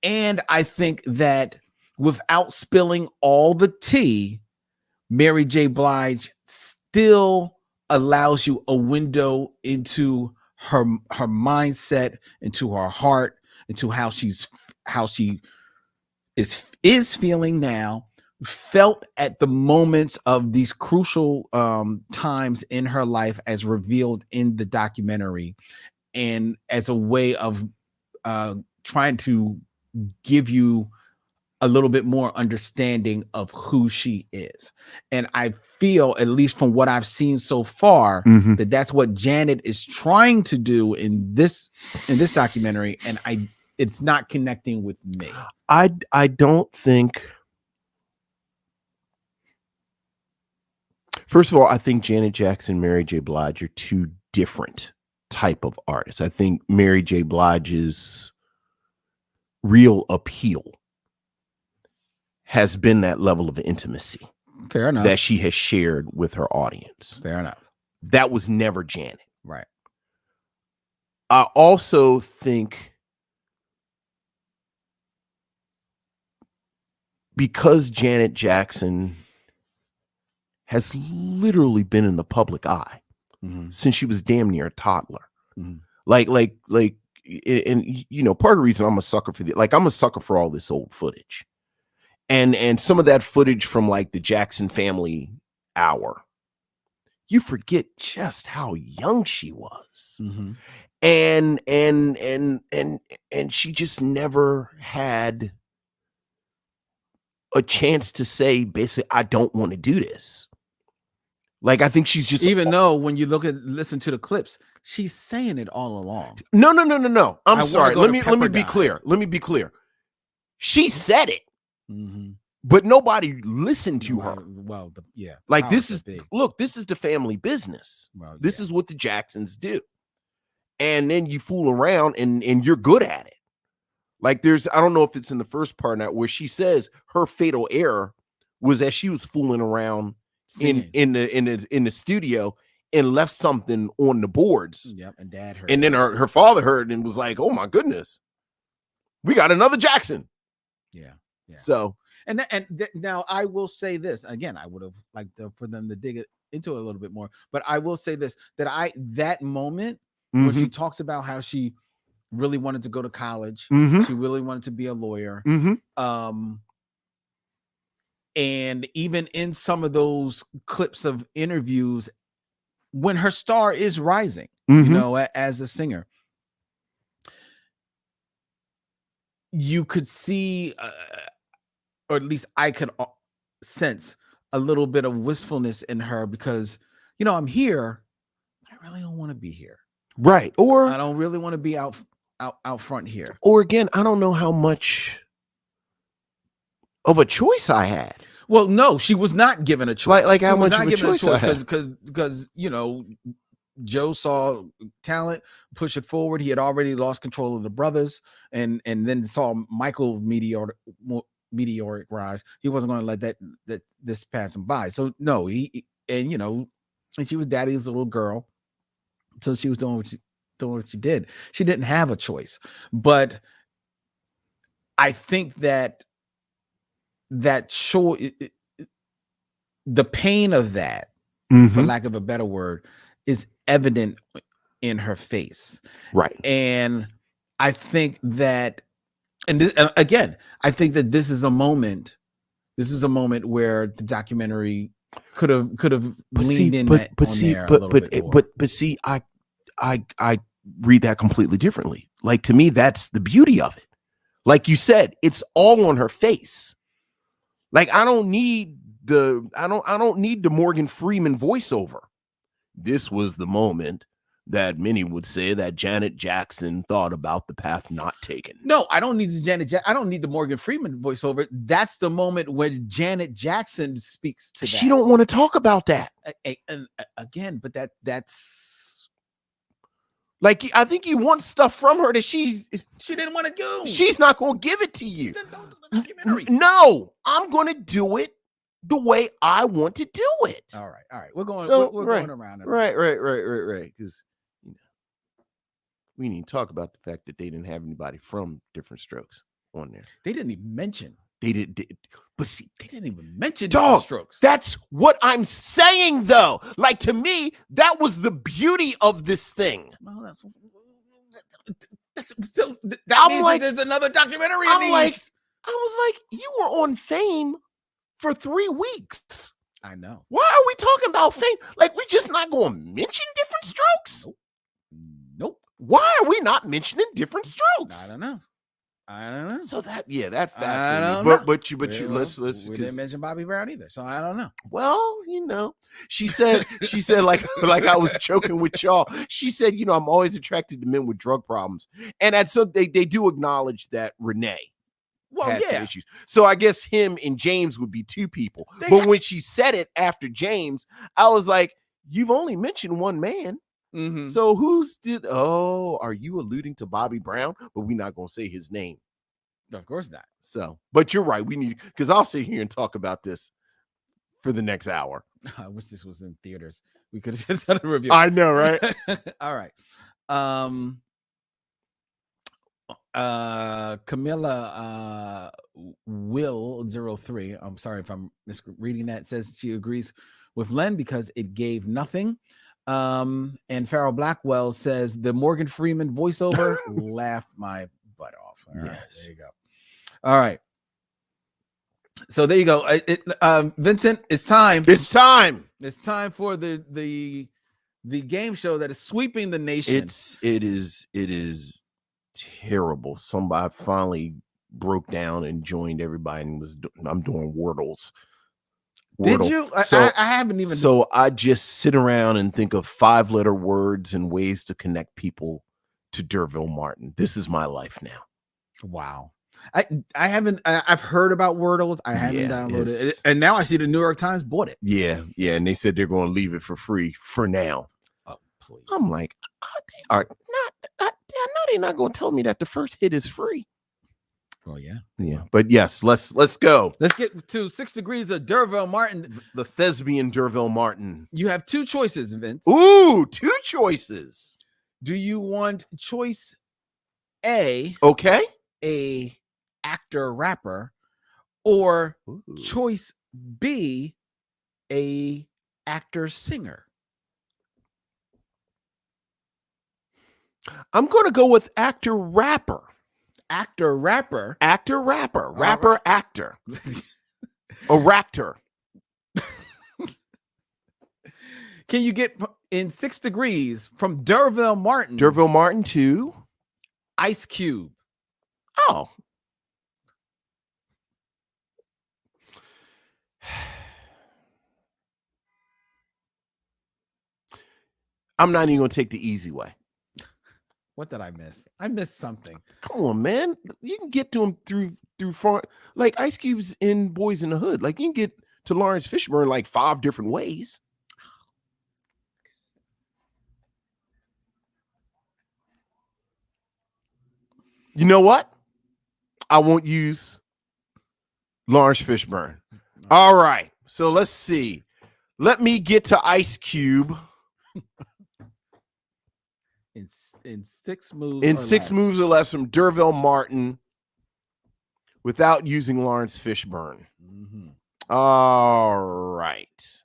And I think that without spilling all the tea, Mary J. Blige still allows you a window into her mindset, into her heart, into how she is feeling now, felt at the moments of these crucial times in her life as revealed in the documentary, and as a way of trying to give you a little bit more understanding of who she is. And I feel, at least from what I've seen so far, that that's what Janet is trying to do in this documentary, and it's not connecting with me. I don't think. First of all, I think Janet Jackson and Mary J. Blige are two different type of artists. I think Mary J. Blige's real appeal has been that level of intimacy. Fair enough. that she has shared with her audience. Fair enough. That was never Janet. Right. I also think because Janet Jackson has literally been in the public eye since she was damn near a toddler. Like, and you know, part of the reason I'm a sucker for I'm a sucker for all this old footage. And some of that footage from like the Jackson Family Hour, you forget just how young she was. And she just never had a chance to say, basically, I don't want to do this. Like, I think she's just, even though when you listen to the clips, she's saying it all along. No. I'm sorry. Let me be clear. Let me be clear. She said it, but nobody listened to her. Well, yeah. Like, this is the family business. Well, this is what the Jacksons do. And then you fool around and you're good at it. Like, I don't know if it's in the first part now where she says her fatal error was that she was fooling around in the studio and left something on the boards. Yep, and Dad heard. And then her father heard and was like, "Oh my goodness, we got another Jackson." Yeah. So, now I will say this again. I would have liked for them to dig into it a little bit more, but I will say this: that moment when she talks about how she really wanted to go to college, she really wanted to be a lawyer, and even in some of those clips of interviews, when her star is rising, you know, as a singer, you could see, or at least I could sense a little bit of wistfulness in her because, you know, I'm here, but I really don't want to be here. Right. Or I don't really want to be out front here. Or again, I don't know how much of a choice I had. Well, no, she was not given a choice. Like how much of a choice I had. Because you know, Joe saw talent, push it forward. He had already lost control of the brothers, and then saw Michael meteoric rise. He wasn't going to let this pass him by. So no, and she was daddy's little girl, so she was doing what she did. She didn't have a choice, but I think that show the pain of that, for lack of a better word, is evident in her face. Right. And I think that, again, I think that this is a moment where the documentary could have leaned in. But see, I read that completely differently. Like, to me, that's the beauty of it. Like you said, it's all on her face. Like, I don't need the Morgan Freeman voiceover. This was the moment that many would say that Janet Jackson thought about the path not taken. No, I don't need I don't need the Morgan Freeman voiceover. That's the moment when Janet Jackson speaks to that. She don't want to talk about that. And again, but that's like, I think you want stuff from her that she didn't want to do. She's not going to give it to you. Then don't do the documentary. No, I'm going to do it the way I want to do it. All right. We're going around. Right. Because we need to talk about the fact that they didn't have anybody from Different Strokes on there. They didn't even mention. But see, they didn't even mention Different Strokes. That's what I'm saying, though. Like, to me, that was the beauty of this thing. Well, that means like, there's another documentary. I was like, you were on Fame for 3 weeks. I know. Why are we talking about Fame? Like, we just not going to mention Different Strokes? Nope. Why are we not mentioning Different Strokes? I don't know. So that fascinates me. But you let's we didn't mention Bobby Brown either, so I don't know. Well, she said like I was joking with y'all. She said, I'm always attracted to men with drug problems, and so they do acknowledge that Renee had some issues. So I guess him and James would be 2 people. But when she said it after James, I was like, you've only mentioned one man. So are you alluding to Bobby Brown? But we're not going to say his name. Of course not. So, but you're right. We need, because I'll sit here and talk about this for the next hour. I wish this was in theaters. We could have done a review. I know, right? All right. Camilla Will 03. I'm sorry if I'm misreading that. Says she agrees with Len because it gave nothing. And Farrell Blackwell says the Morgan Freeman voiceover laughed my butt off. All right, yes. there you go. All right. So there you go. Vincent, it's time. It's time. It's time for the game show that is sweeping the nation. It is terrible. Somebody finally broke down and joined everybody and I'm doing Wordles. Did you? So, I haven't even. So I just sit around and think of 5-letter words and ways to connect people to D'Urville Martin. This is my life now. Wow. I haven't. I've heard about Wordles. I haven't downloaded it, and now I see the New York Times bought it. Yeah, and they said they're going to leave it for free for now. Oh, please! I'm like, they are not. I know they're not going to tell me that the first hit is free. Well, yeah. But yes, let's go. Let's get to 6 Degrees of D'Urville Martin, the thespian D'Urville Martin. You have 2 choices, Vince. Ooh, 2 choices. Do you want choice A? Okay. A actor rapper, or choice B, a actor singer? I'm going to go with actor rapper. Actor rapper. Actor rapper. Rapper actor. A raptor. Can you get in 6 Degrees from D'Urville Martin? D'Urville Martin to Ice Cube. Oh. I'm not even going to take the easy way. What did I miss? I missed something. Come on, man. You can get to him through far, like Ice Cube's in Boys in the Hood. Like you can get to Larenz Fishburne like 5 different ways. You know what? I won't use Larenz Fishburne. All right. So let's see. Let me get to Ice Cube. In 6 moves. In 6 moves or less from D'Urville Martin without using Larenz Fishburne. Mm-hmm. All right.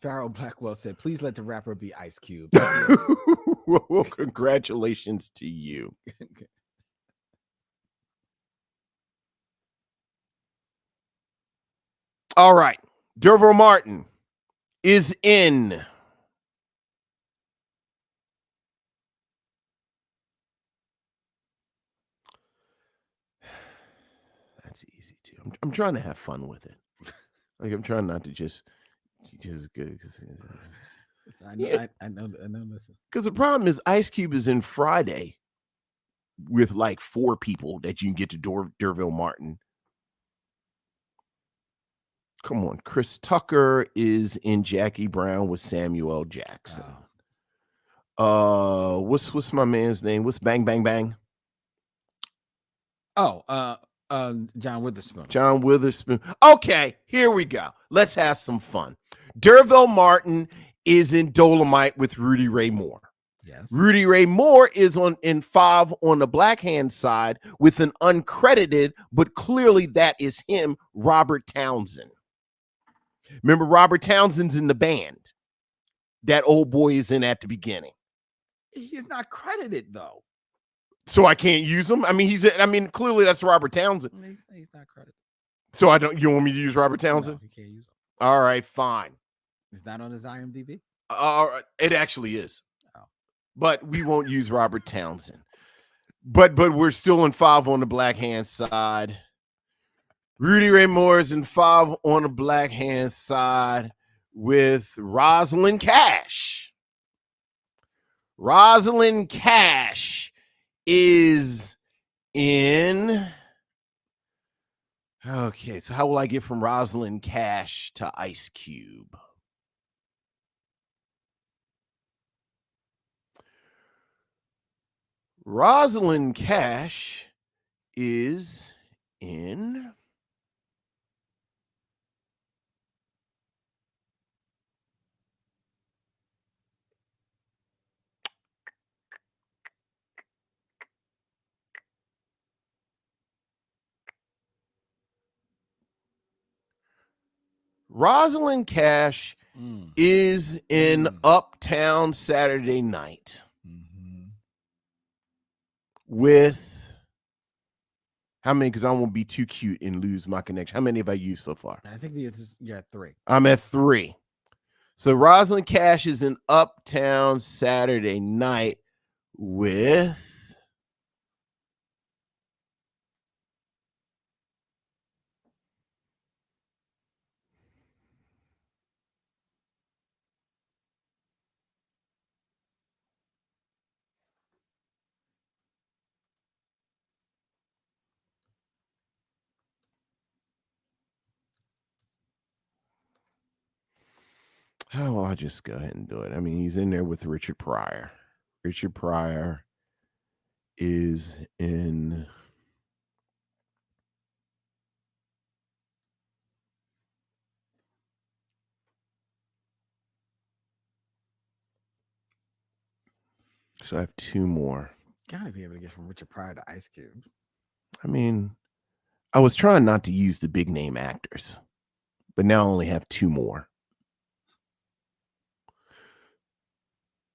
Farrell Blackwell said, please let the rapper be Ice Cube. Well, congratulations to you. All right. D'Urville Martin is in That's easy too. I'm trying to have fun with it. Like I'm trying not to just good. I know. Because the problem is Ice Cube is in Friday with like 4 people that you can get to D'Urville Martin. Come on, Chris Tucker is in Jackie Brown with Samuel Jackson. What's my man's name? What's Bang Bang Bang? John Witherspoon. John Witherspoon. Okay, here we go. Let's have some fun. D'Urville Martin is in Dolomite with Rudy Ray Moore. Yes. Rudy Ray Moore is in 5 on the Black Hand side with an uncredited, but clearly that is him, Robert Townsend. Remember, Robert Townsend's in the band. That old boy is in at the beginning. He's not credited though. So I can't use him. I mean, clearly that's Robert Townsend. He's not credited. So you want me to use Robert Townsend? No, you can't use him. All right, fine. Is that on his IMDb? It actually is. Oh. But we won't use Robert Townsend. But we're still in 5 on the Black Hand side. Rudy Ray Moore is in 5 on the Black Hand side with Rosalind Cash. Rosalind Cash is in. Okay, so how will I get from Rosalind Cash to Ice Cube? Rosalind Cash is in Rosalind Cash is in Uptown Saturday Night with how many? Because I won't be too cute and lose my connection. How many have I used so far? I think you're at 3. I'm at 3. So Rosalind Cash is in Uptown Saturday Night with. Oh, well, I'll just go ahead and do it. I mean, he's in there with Richard Pryor. Richard Pryor is in. So I have 2 more. Gotta be able to get from Richard Pryor to Ice Cube. I mean, I was trying not to use the big name actors, but now I only have 2 more.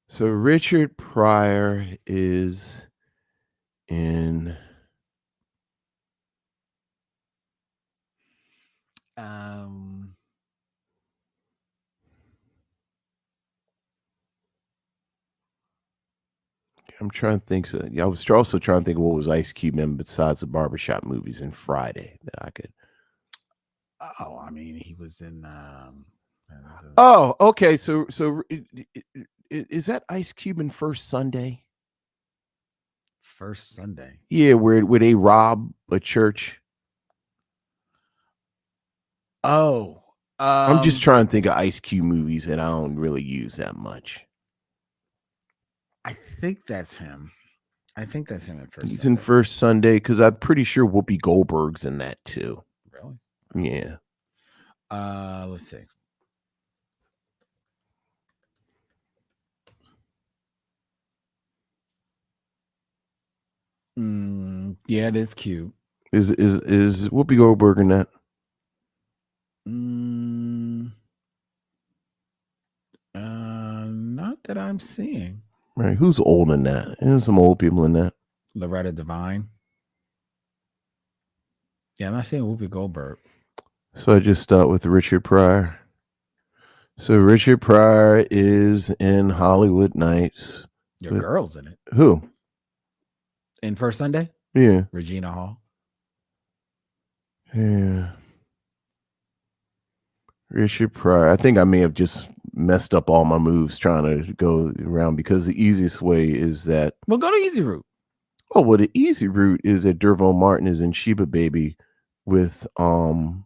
So Richard Pryor is in. I'm trying to think. So I was also trying to think of what was Ice Cube in besides the barbershop movies and Friday that I could. Oh, I mean, he was in. Oh, okay. So is that Ice Cube in First Sunday? First Sunday. Yeah, where they rob a church. Oh, I'm just trying to think of Ice Cube movies that I don't really use that much. I think that's him. In First. He's Sunday. In First Sunday because I'm pretty sure Whoopi Goldberg's in that too. Really? Yeah. Let's see. Yeah, it is cute. Is Whoopi Goldberg in that? Not that I'm seeing. Right, who's old in that? There's some old people in that. Loretta Devine. Yeah, I'm not seeing Whoopi Goldberg. So I just start with Richard Pryor. So Richard Pryor is in Hollywood Nights. Your girl's in it. Who? In First Sunday? Yeah. Regina Hall. Yeah. Richard Pryor. I think I may have just messed up all my moves trying to go around because the easiest way is that. Well, go to easy route. Oh, well, the easy route is that Derville Martin is in Sheba Baby with Pam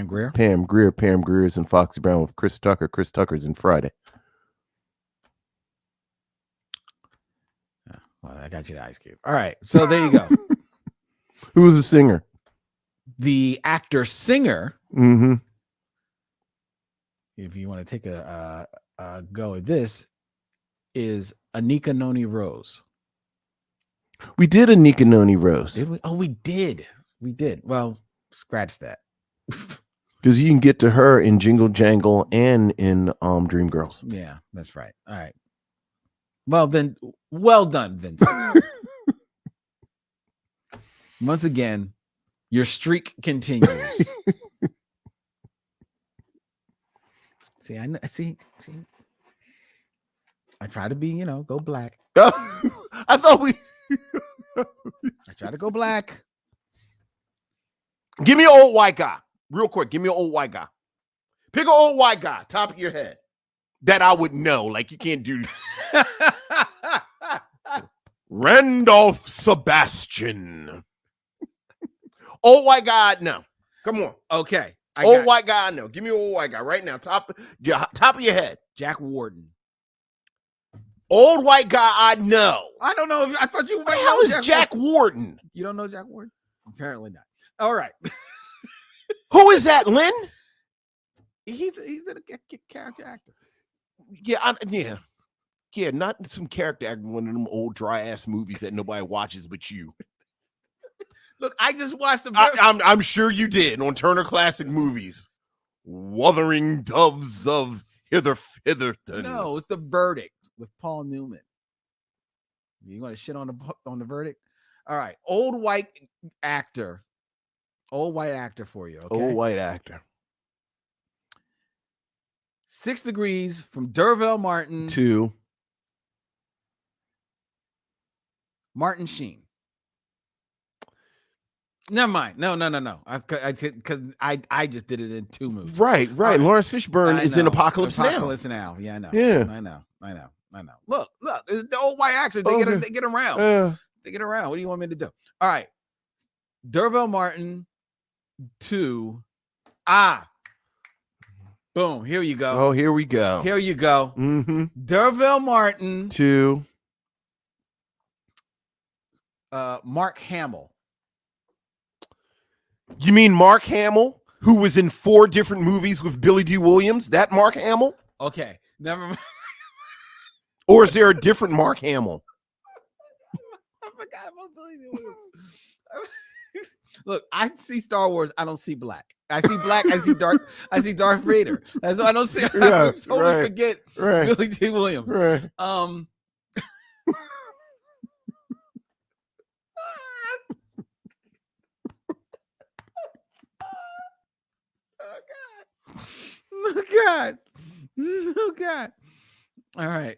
Grier. Pam Grier is in Foxy Brown with Chris Tucker. Chris Tucker's in Friday. Well, I got you the Ice Cube. All right, so there you go. Who was the singer? The actor singer. Mm-hmm. If you want to take a go at this, is Anika Noni Rose. We did Anika Noni Rose. Did we? Oh, we did. We did. Well, scratch that. Because you can get to her in Jingle Jangle and in Dreamgirls. Yeah, that's right. All right. Well, then, well done, Vincent. Once again, your streak continues. See, I know. See. I try to be, go black. I thought we. I try to go black. Give me an old white guy, real quick. Give me an old white guy. Pick an old white guy, top of your head, that I would know. Like you can't do. Randolph Sebastian. Old white guy, no. Come on. Okay. Old white guy, no. Give me an old white guy right now. Top of your head. Jack Warden. Old white guy, I know. I don't know. I thought you might know. What the hell is Jack Warden? You don't know Jack Warden? Apparently not. All right. Who is that, Lynn? He's a character actor. Yeah, not some character actor in one of them old dry ass movies that nobody watches but you. Look, I just watched the. I'm sure you did on Turner Classic Movies. Wuthering doves of hitherton. No, it's The Verdict with Paul Newman. You want to shit on the Verdict? All right, old white actor for you. Okay? Old white actor. 6 Degrees from Dervell Martin to Martin Sheen. Never mind. No. Because I just did it in 2 movies. Right. Lawrence Fishburne is in Apocalypse Now. Apocalypse Now. Yeah, I know. Yeah. I know. Look. The old white actors, they get around. They get around. What do you want me to do? All right. Dervell Martin to boom. Here you go. Oh, here we go. Here you go. Mm-hmm. Dervell Martin to Mark Hamill. You mean Mark Hamill, who was in 4 different movies with Billy D. Williams? That Mark Hamill? Okay, never mind. Or is there a different Mark Hamill? I forgot about Billy D. Williams. Look, I see Star Wars. I don't see black. I see black. I see dark. I see Darth Vader. That's what I don't see. I totally forget Billy D. Williams. Right. Oh God. All right.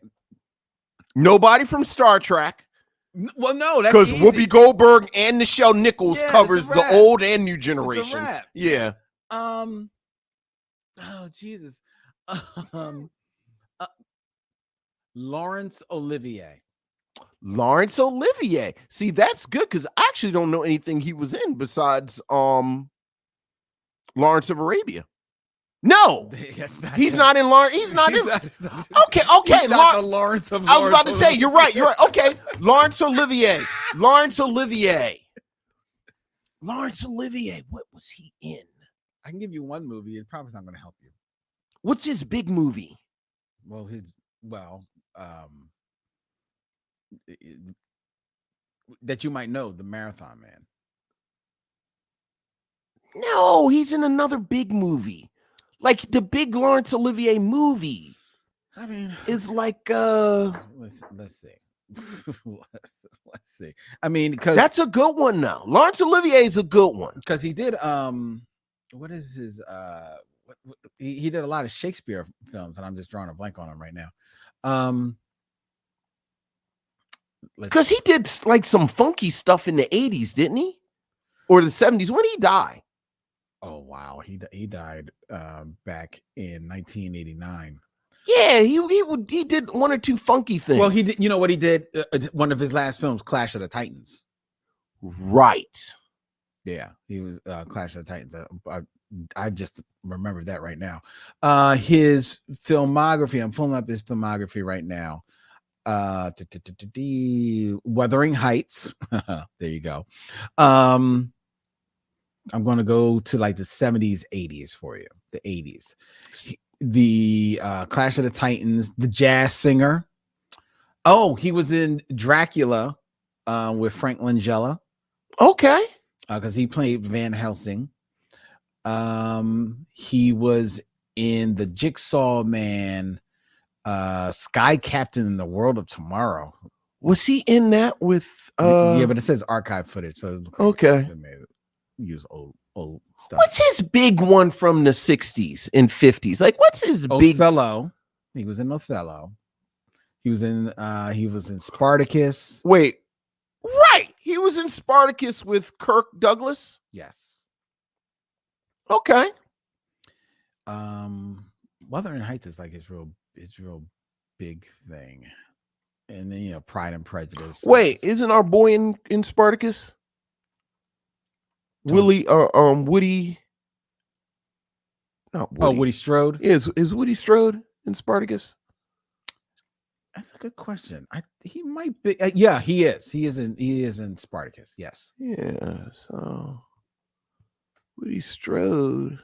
Nobody from Star Trek. Well, no, that's because easy. Whoopi Goldberg and Nichelle Nichols covers the old and new generations. Yeah. Oh Jesus. Laurence Olivier. Laurence Olivier. See, that's good because I actually don't know anything he was in besides Lawrence of Arabia. No, he's not in Lawrence. He's not in. Okay. He's not the Lawrence of. I was about to say you're right. Okay. Laurence Olivier. What was he in? I can give you one movie. It probably not going to help you. What's his big movie? That you might know, The Marathon Man. No, he's in another big movie. Like the big Laurence Olivier movie. I mean, is like let's see. Let's see. I mean, because that's a good one now. Laurence Olivier is a good one. Because he did what is his he did a lot of Shakespeare films, and I'm just drawing a blank on him right now. Because he did like some funky stuff in the 80s, didn't he? Or the 70s. When did he die? Oh wow, he died back in 1989. Yeah, he did 1 or 2 funky things. Well, he did. You know what he did? One of his last films, Clash of the Titans. Right. Yeah, he was Clash of the Titans. I just remembered that right now. His filmography. I'm pulling up his filmography right now. Wuthering Heights. There you go. I'm going to go to like the 70s, 80s for you. The 80s. The Clash of the Titans, The Jazz Singer. Oh, he was in Dracula with Frank Langella. Okay. Because he played Van Helsing. He was in the Jigsaw Man, Sky Captain in the World of Tomorrow. Was he in that with yeah, but it says archive footage, so okay. Use old stuff. What's his big one from the 60s and 50s? Like, what's his big Othello? He was in Othello. He was in Spartacus. Wait, right. He was in Spartacus with Kirk Douglas. Yes. Okay. Wuthering Heights is like his real big thing. And then Pride and Prejudice. Wait, isn't our boy in Spartacus? Woody. Not Woody. Oh, Woody Strode. Is Woody Strode in Spartacus? That's a good question. He might be. Yeah, he is. He is in Spartacus. Yes. Yeah. So Woody Strode.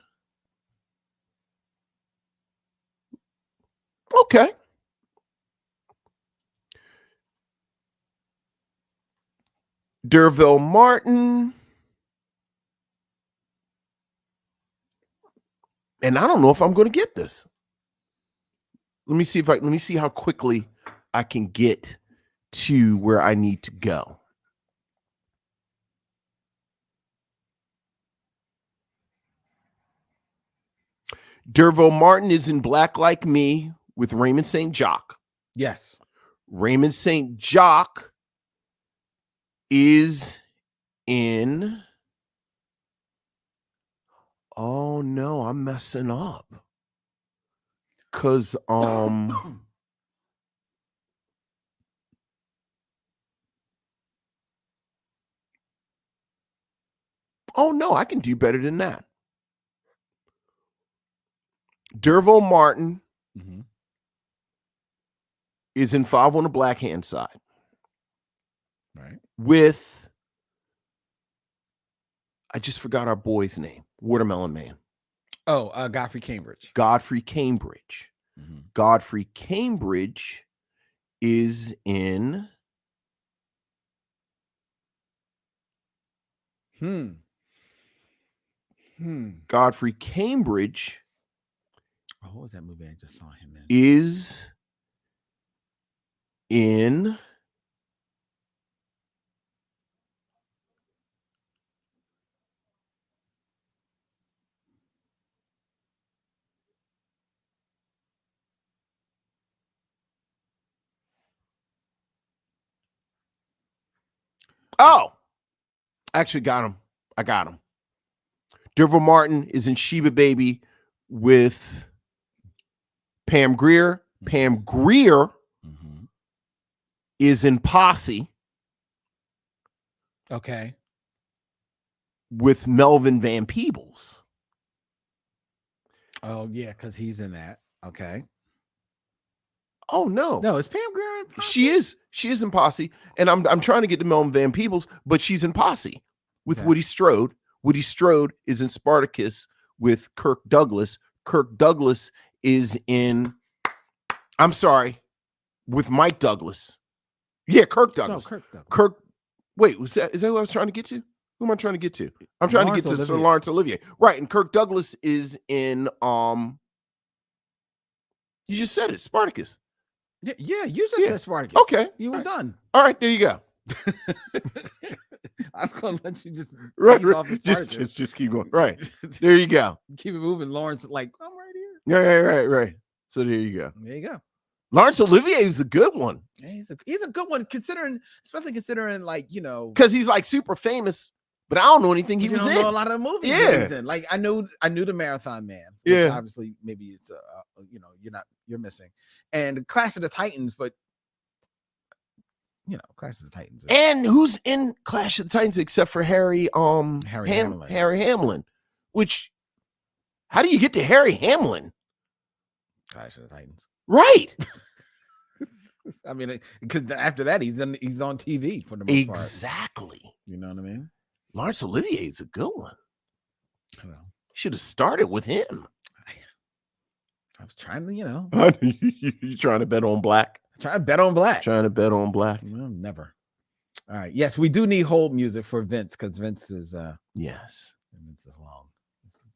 Okay. Dervell Martin. And I don't know if I'm going to get this. Let me see how quickly I can get to where I need to go. Dervaux Martin is in Black Like Me with Raymond St. Jacques. Yes. Raymond St. Jacques is in... Oh, no, I'm messing up. Because, oh, no, I can do better than that. Dervaux Martin is in 5 on the Black Hand Side. Right. With, I just forgot our boy's name, Watermelon Man. Oh, Godfrey Cambridge. Godfrey Cambridge. Godfrey Cambridge is in... Godfrey Cambridge. Oh, what was that movie I just saw him in? Is in... Oh, actually got him. I got him. Dervaux Martin is in Sheba Baby with Pam Grier. Pam Grier is in Posse. Okay. With Melvin Van Peebles. Oh, yeah, because he's in that. Okay. Oh, no. No, it's Pam Grier in Posse? She is in Posse. And I'm trying to get to Melvin Van Peebles, but she's in Posse with Woody Strode. Woody Strode is in Spartacus with Kirk Douglas. Kirk Douglas is in, I'm sorry, with Mike Douglas. Yeah, Kirk Douglas. No, Kirk Douglas. Wait, is that what I was trying to get to? Who am I trying to get to? I'm trying to get to Sir Laurence Olivier. Right, and Kirk Douglas is in, you just said it, Spartacus. Yeah, you just said Spartacus. Okay. You were done. All right, there you go. I'm going to let you just just keep going. Right. There you go. Keep it moving, Lawrence. Like, I'm right here. Right. So there you go. There you go. Laurence Olivier is a good one. Yeah, he's a good one, especially considering, like, because he's like super famous, but I don't know anything he was in. Know a lot of the movies. Yeah. Like I knew the Marathon Man. Yeah. Obviously, maybe it's you're missing, and Clash of the Titans, but Clash of the Titans. And who's in Clash of the Titans except for Harry Hamlin. Harry Hamlin. Which, how do you get to Harry Hamlin? Clash of the Titans. Right. I mean, because after that he's on TV for the most part. Exactly. You know what I mean? Laurence Olivier is a good one. Well, should have started with him. I was trying to, You trying to bet on black? Trying to bet on black. No, never. All right. Yes, we do need hold music for Vince because Vince is yes. Vince is long,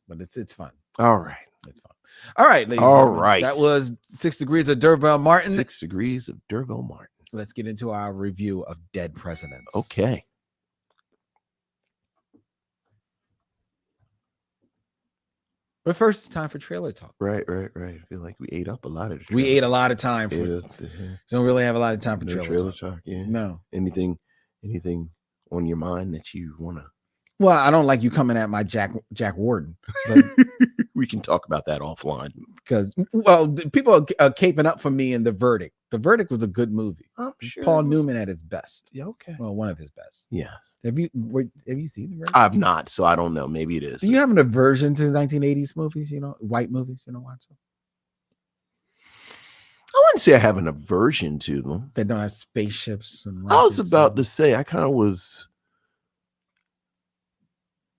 but it's fun. All right. It's fun. All right, ladies. All right. That was 6 Degrees of Dervaux Martin. 6 Degrees of Dervaux Martin. Let's get into our review of Dead Presidents. Okay. But first, it's time for trailer talk. Right. I feel like we ate up a lot of the We ate a lot of time for don't really have a lot of time for trailer talk. Yeah. No. Anything on your mind that you want to? Well, I don't like you coming at my Jack Warden. But we can talk about that offline. Because, people are caping up for me in The Verdict. The Verdict was a good movie. I'm sure Paul Newman at his best. Yeah, okay. Well, one of his best. Yes. Have you seen The Verdict? I've not, so I don't know. Maybe it is. Do you have an aversion to 1980s movies? White movies. You don't watch them. I wouldn't say I have an aversion to them. They don't have spaceships. I was about to say I kind of was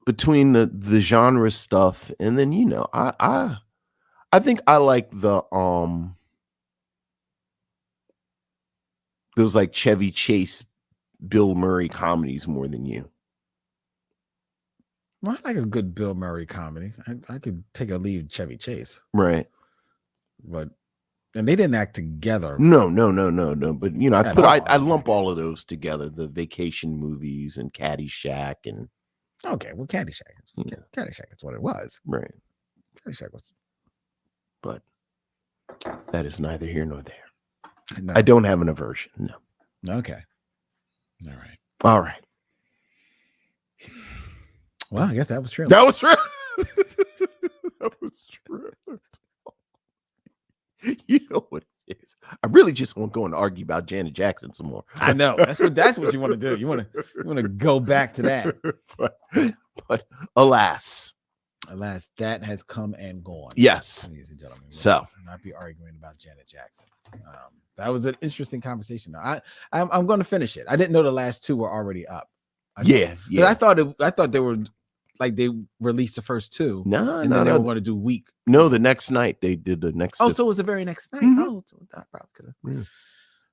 between the genre stuff, and then I think I like the those like Chevy Chase, Bill Murray comedies more than you. Well, I like a good Bill Murray comedy. I could take or leave Chevy Chase, Right. but and they didn't act together. No. But I lump exactly. all of those together: the vacation movies and Caddyshack, and Okay, well, Caddyshack is what it was. Right. Caddyshack was, but that is neither here nor there. no. I don't have an aversion. No. Okay. All right. Well, I guess that was true. That was true. That was true. You know what it is? I really just want to go and argue about Janet Jackson some more. I know that's what you want to do. You want to go back to that. But alas, that has come and gone. Yes, ladies and gentlemen. So we'll not be arguing about Janet Jackson. That was an interesting conversation. I'm going to finish it. I didn't know the last two were already up. Yeah. I thought they were like they released the first two. No, and then they were going to do week. No, the next night they did the next. Oh, so it was the very next night. Mm-hmm. Oh, so that probably could have. Yeah.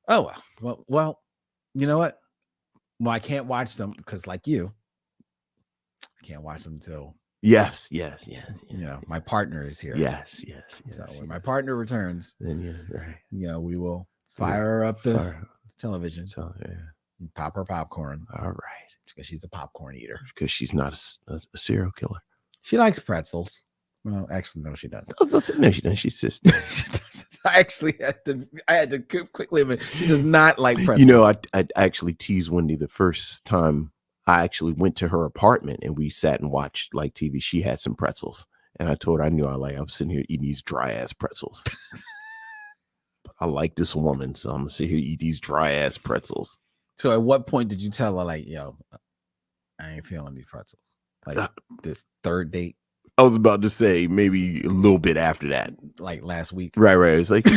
Oh well. You know what? Well, I can't watch them because, like you, I can't watch them until. Yes. You know, my partner is here. Yes. So when my partner returns, then right. We will fire up the television. So pop her popcorn. All right. Because she's a popcorn eater. Because she's not a serial killer. She likes pretzels. Well, actually, no, she doesn't. No, she doesn't. She's just. I had to quickly admit she does not like pretzels. I actually teased Wendy the first time I actually went to her apartment and we sat and watched like TV. She had some pretzels, and I told her I knew I was sitting here eating these dry ass pretzels. But I like this woman, so I'm gonna sit here and eat these dry ass pretzels. So at what point did you tell her, like, yo, I ain't feeling these pretzels? Like this third date? I was about to say maybe a little bit after that. Like last week. Right. It's like,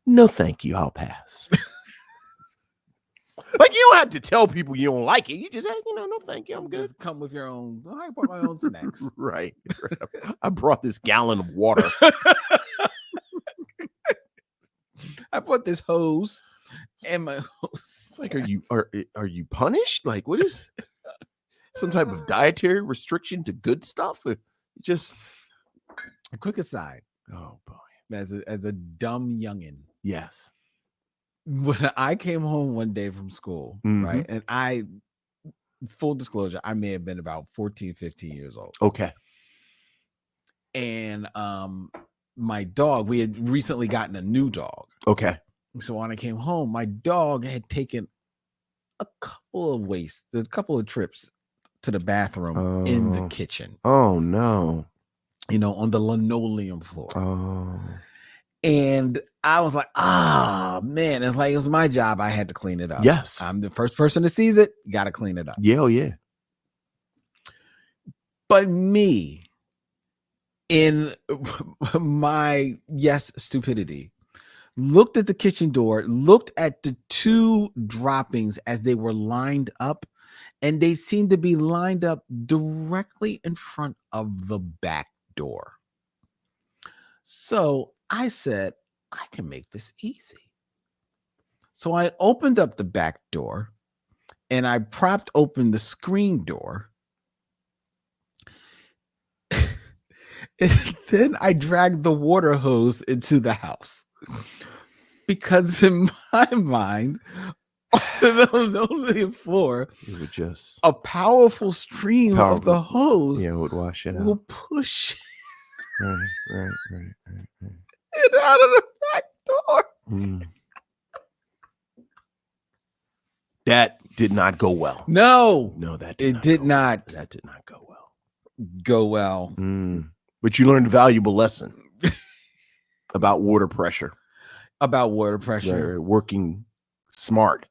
no, thank you. I'll pass. Like, you don't have to tell people you don't like it. You just say, no, thank you. I'm good. Just come with your own. I brought my own snacks. Right. I brought this gallon of water. I brought this hose. And my hose. It's like, are you punished? Like, what is some type of dietary restriction to good stuff? Or just a quick aside. Oh boy. As a dumb youngin. Yes. When I came home one day from school, right? And full disclosure, I may have been about 14, 15 years old. Okay. And my dog, we had recently gotten a new dog. Okay. So when I came home, my dog had taken a couple of trips to the bathroom in the kitchen. Oh no. On the linoleum floor. Oh. And I was like, man, it's like it was my job. I had to clean it up. Yes. I'm the first person that sees it, got to clean it up. Yeah, yeah. But me, in my stupidity, looked at the kitchen door, looked at the two droppings as they were lined up, and they seemed to be lined up directly in front of the back door. So I said, I can make this easy. So I opened up the back door and I propped open the screen door. And then I dragged the water hose into the house. Because in my mind, on the linoleum floor, it would just a powerful stream of the hose would wash it out. Will push right. it out of the back door. That did not go well. No, that did not. That did not go well. But you learned a valuable lesson about water pressure. Right, working smart,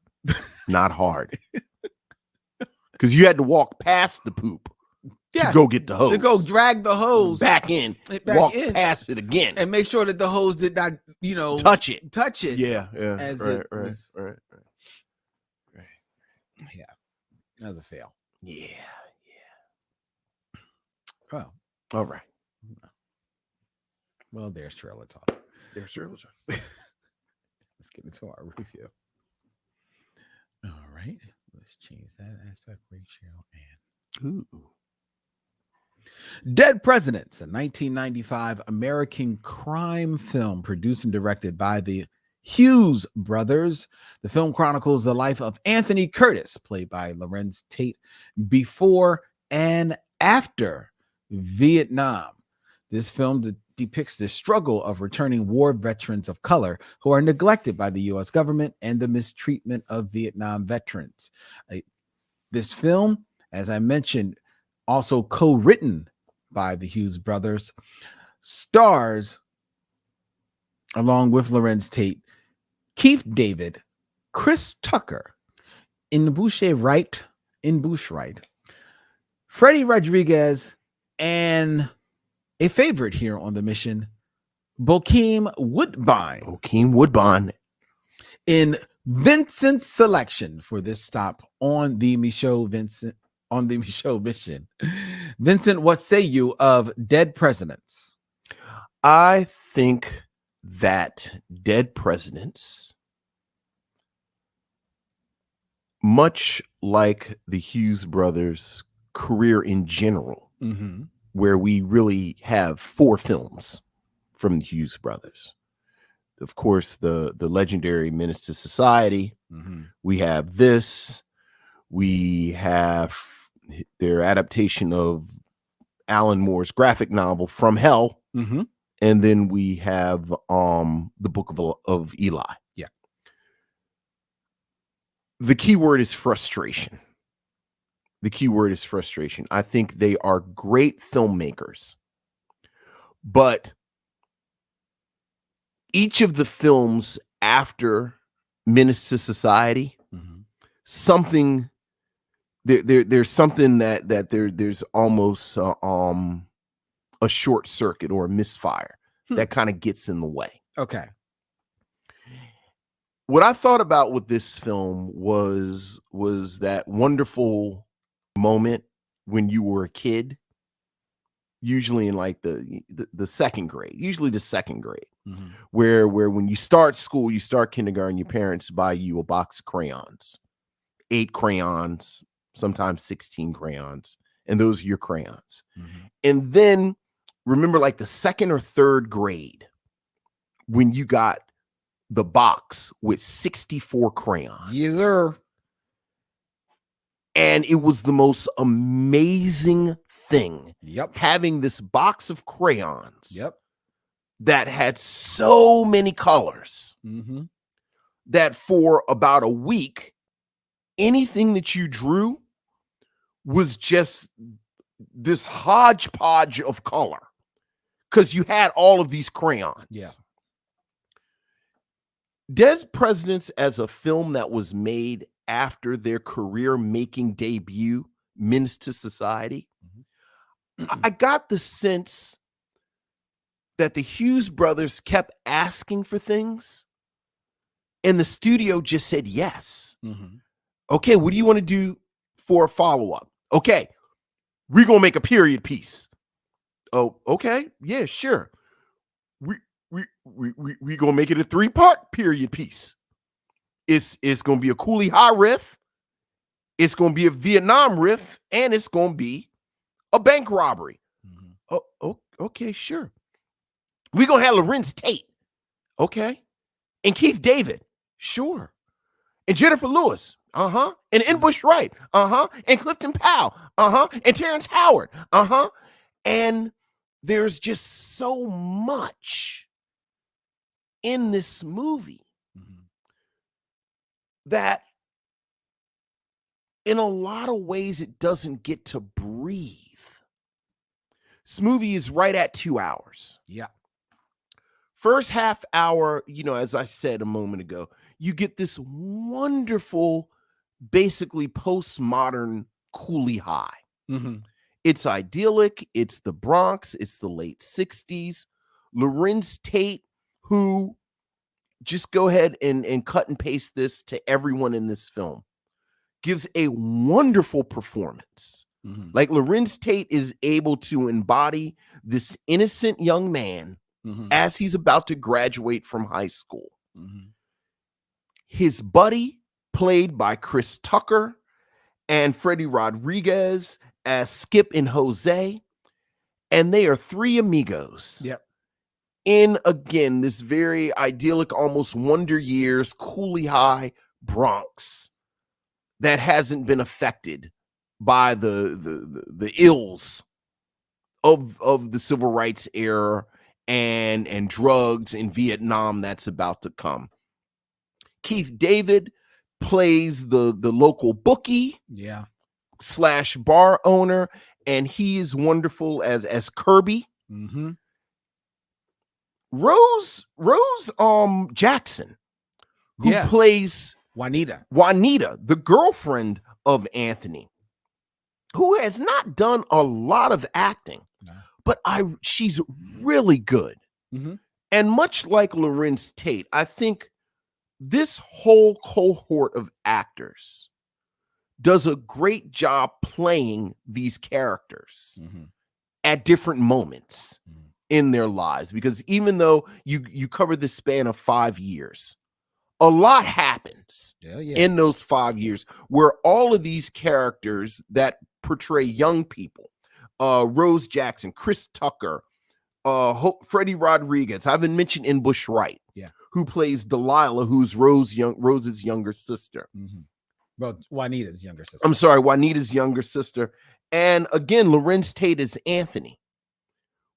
not hard. Because you had to walk past the poop to go get the hose. To go drag the hose back in, walk past it again. And make sure that the hose did not, touch it. Yeah. As right. Yeah. That was a fail. Yeah. Well. All right. Well, there's trailer talk. Let's get into our review. All right. Let's change that aspect ratio and Dead Presidents, a 1995 American crime film produced and directed by the Hughes Brothers. The film chronicles the life of Anthony Curtis, played by Larenz Tate, before and after Vietnam. This film depicts the struggle of returning war veterans of color who are neglected by the U.S. government and the mistreatment of Vietnam veterans. This film, as I mentioned, also co-written by the Hughes brothers, stars, along with Larenz Tate, Keith David, Chris Tucker, Wright, Freddie Rodriguez, and a favorite here on the mission, Bokeem Woodbine. Bokeem Woodbine. In Vincent's selection for this stop on the Michaud mission. Vincent, what say you of Dead Presidents? I think that Dead Presidents, much like the Hughes brothers' career in general, where we really have 4 films from the Hughes brothers. Of course, the legendary Menace to Society. We have this. We have their adaptation of Alan Moore's graphic novel From Hell. And then we have the Book of Eli. Yeah. The key word is frustration. I think they are great filmmakers. But each of the films after Menace to Society, something there's something that there's almost a short circuit or a misfire that kind of gets in the way. Okay. What I thought about with this film was that wonderful moment when you were a kid, usually in like the second grade, where when you start school, you start kindergarten, your parents buy you a box of crayons, 8 crayons, sometimes 16 crayons, and those are your crayons. And then remember, like the second or third grade, when you got the box with 64 crayons. Yes, sir. And it was the most amazing thing. Yep. Having this box of crayons. Yep. That had so many colors that for about a week, anything that you drew was just this hodgepodge of color because you had all of these crayons. Yeah. Dead Presidents, as a film that was made after their career-making debut, Menace to Society, I got the sense that the Hughes brothers kept asking for things and the studio just said yes. Okay, what do you want to do for a follow-up? Okay, we're going to make a period piece. Oh, okay. Yeah, sure. We going to make it a 3-part period piece. It's going to be a Coolie High riff. It's going to be a Vietnam riff, and it's going to be a bank robbery. Oh, okay, sure. We're going to have Larenz Tate. Okay. And Keith David. Sure. And Jennifer Lewis. And Bush Wright. And Clifton Powell. And Terrence Howard. And there's just so much in this movie that in a lot of ways it doesn't get to breathe. This movie is right at 2 hours. Yeah. First half hour, as I said a moment ago, you get this wonderful, basically postmodern Coolie High. It's idyllic. It's the Bronx. It's the late 60s. Larenz Tate, who, just go ahead and cut and paste this to everyone in this film, gives a wonderful performance. Like Larenz Tate is able to embody this innocent young man as he's about to graduate from high school. His buddy, played by Chris Tucker, and Freddie Rodriguez as Skip and Jose, And they are three amigos. Yep. In, again, this very idyllic, almost Wonder Years, Cooley High Bronx that hasn't been affected by the ills of the civil rights era and drugs in Vietnam that's about to come. Keith David plays the local bookie, / bar owner, and he is wonderful as Kirby. Mm-hmm. Rose Jackson, who plays Juanita, the girlfriend of Anthony, who has not done a lot of acting, but she's really good. Mm-hmm. And much like Larenz Tate, I think this whole cohort of actors does a great job playing these characters at different moments in their lives, because even though you cover the span of 5 years, a lot happens in those 5 years where all of these characters that portray young people, Rose Jackson, Chris Tucker, Freddie Rodriguez, I haven't mentioned in Bush Wright, who plays Delilah, who's Rose's younger sister. Mm-hmm. Well, Juanita's younger sister. I'm sorry, Juanita's younger sister. And again, Larenz Tate is Anthony.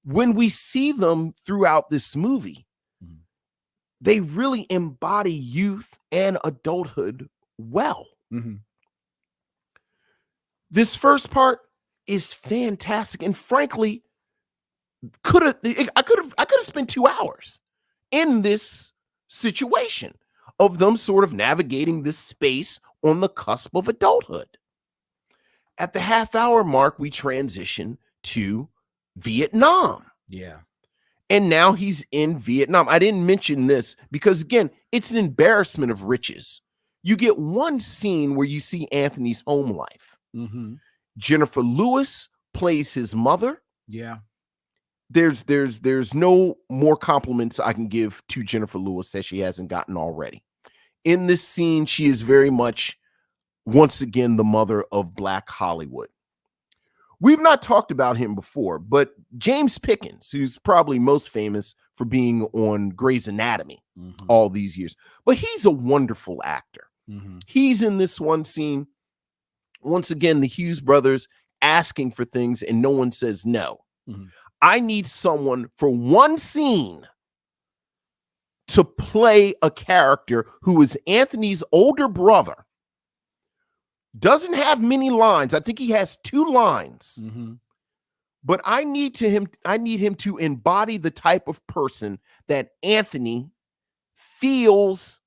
When we see them throughout this movie, they really embody youth and adulthood well. Mm-hmm. This first part is fantastic, and frankly, I could have spent 2 hours in this situation of them sort of navigating this space on the cusp of adulthood. At the half-hour mark, we transition to Vietnam. Yeah. And now he's in Vietnam. I didn't mention this because, again, it's an embarrassment of riches. You get one scene where you see Anthony's home life. Mm-hmm. Jennifer Lewis plays his mother. Yeah. There's no more compliments I can give to Jennifer Lewis that she hasn't gotten already. In this scene, she is very much, once again, the mother of Black Hollywood. We've not talked about him before, but James Pickens, who's probably most famous for being on Grey's Anatomy all these years, but he's a wonderful actor. Mm-hmm. He's in this one scene. Once again, the Hughes brothers asking for things and no one says no. Mm-hmm. I need someone for one scene to play a character who is Anthony's older brother. Doesn't have many lines. I think he has 2 lines. Mm-hmm. But I need him to embody the type of person that Anthony feels,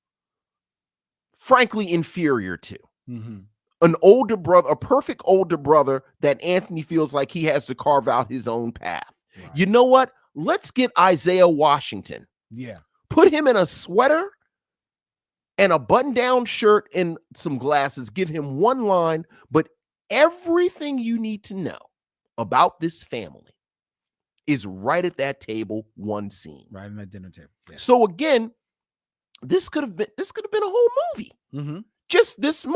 frankly, inferior to. Mm-hmm. An older brother, a perfect older brother that Anthony feels like he has to carve out his own path. Right. You know what? Let's get Isaiah Washington. Yeah. Put him in a sweater and a button-down shirt and some glasses. Give him one line, but everything you need to know about this family is right at that table, one scene. Right in that dinner table. Yeah. So again, this could have been a whole movie. Mm-hmm. Just this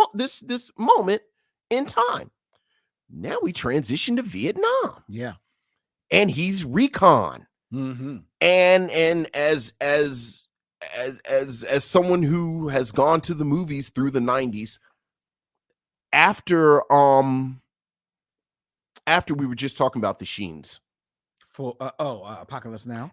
moment in time. Now we transition to Vietnam. Yeah. And he's recon. Mm-hmm. And as someone who has gone to the movies through the 90s, after we were just talking about the Sheens. Apocalypse Now.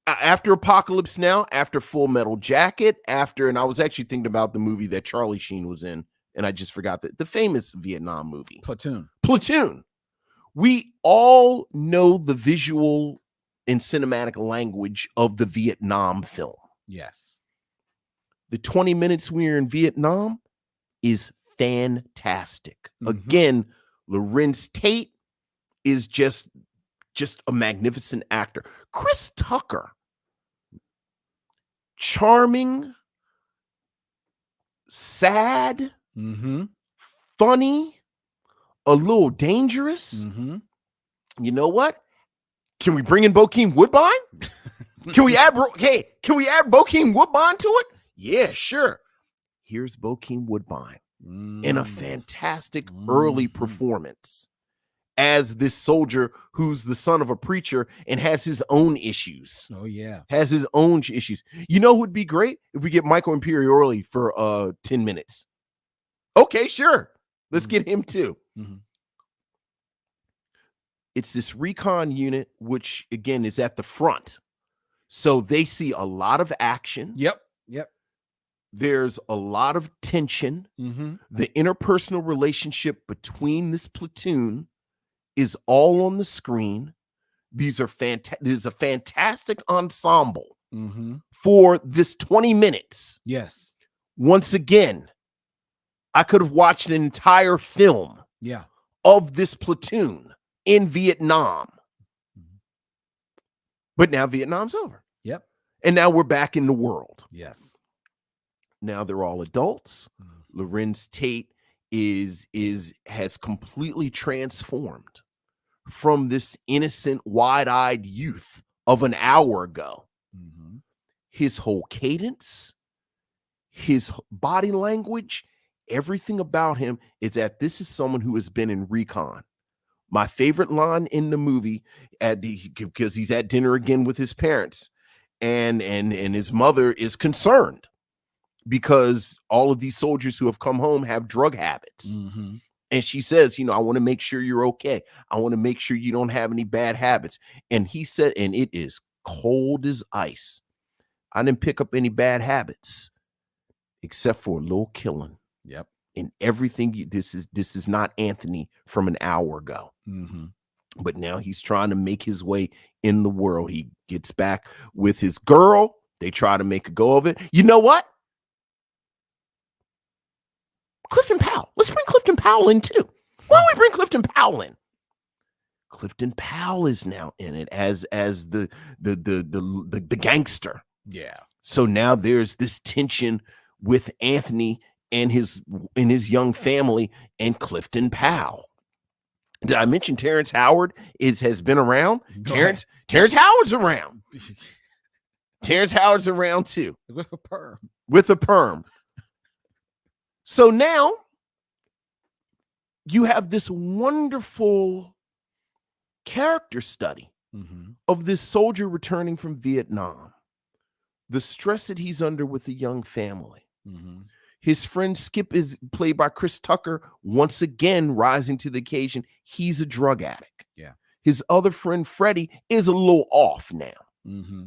After Apocalypse Now, after Full Metal Jacket, and I was actually thinking about the movie that Charlie Sheen was in, and I just forgot the famous Vietnam movie. Platoon. We all know the visual and cinematic language of the Vietnam film. Yes. The 20 minutes we're in Vietnam is fantastic. Mm-hmm. Again, Larenz Tate is just a magnificent actor. Chris Tucker, charming, sad, funny, a little dangerous. Mm-hmm. You know what? Can we bring in Bokeem Woodbine? Can we add Bokeem Woodbine to it? Yeah, sure. Here's Bokeem Woodbine in a fantastic early performance as this soldier who's the son of a preacher and has his own issues. Oh, yeah. Has his own issues. You know who would be great? If we get Michael Imperioli for 10 minutes. Okay, sure. Let's get him too. Mm-hmm. It's this recon unit, which again is at the front. So they see a lot of action. Yep. There's a lot of tension. Mm-hmm. The interpersonal relationship between this platoon is all on the screen. These are there's a fantastic ensemble for this 20 minutes. Yes. Once again, I could have watched an entire film of this platoon in Vietnam. But now Vietnam's over. Yep. And now we're back in the world. Yes. Now they're all adults. Larenz Tate has completely transformed from this innocent, wide-eyed youth of an hour ago. Mm-hmm. His whole cadence, his body language, everything about him is that this is someone who has been in recon. My favorite line in the movie, because he's at dinner again with his parents, and his mother is concerned because all of these soldiers who have come home have drug habits. Mm-hmm. And she says, I want to make sure you're okay. I want to make sure you don't have any bad habits. And he said, and it is cold as ice. I didn't pick up any bad habits except for a little killing. Yep. And everything. This is not Anthony from an hour ago. Mm-hmm. But now he's trying to make his way in the world. He gets back with his girl. They try to make a go of it. You know what? Clifton Powell. Let's bring Clifton Powell in too. Why don't we bring Clifton Powell in? Clifton Powell is now in it as the gangster. Yeah. So now there's this tension with Anthony and his young family and Clifton Powell. Did I mention Terrence Howard has been around? Terrence Howard's around. Terrence Howard's around too. With a perm. So now you have this wonderful character study of this soldier returning from Vietnam, the stress that he's under with a young family. Mm-hmm. His friend Skip is played by Chris Tucker, once again rising to the occasion. He's a drug addict. Yeah. His other friend Freddie is a little off now. Mm-hmm.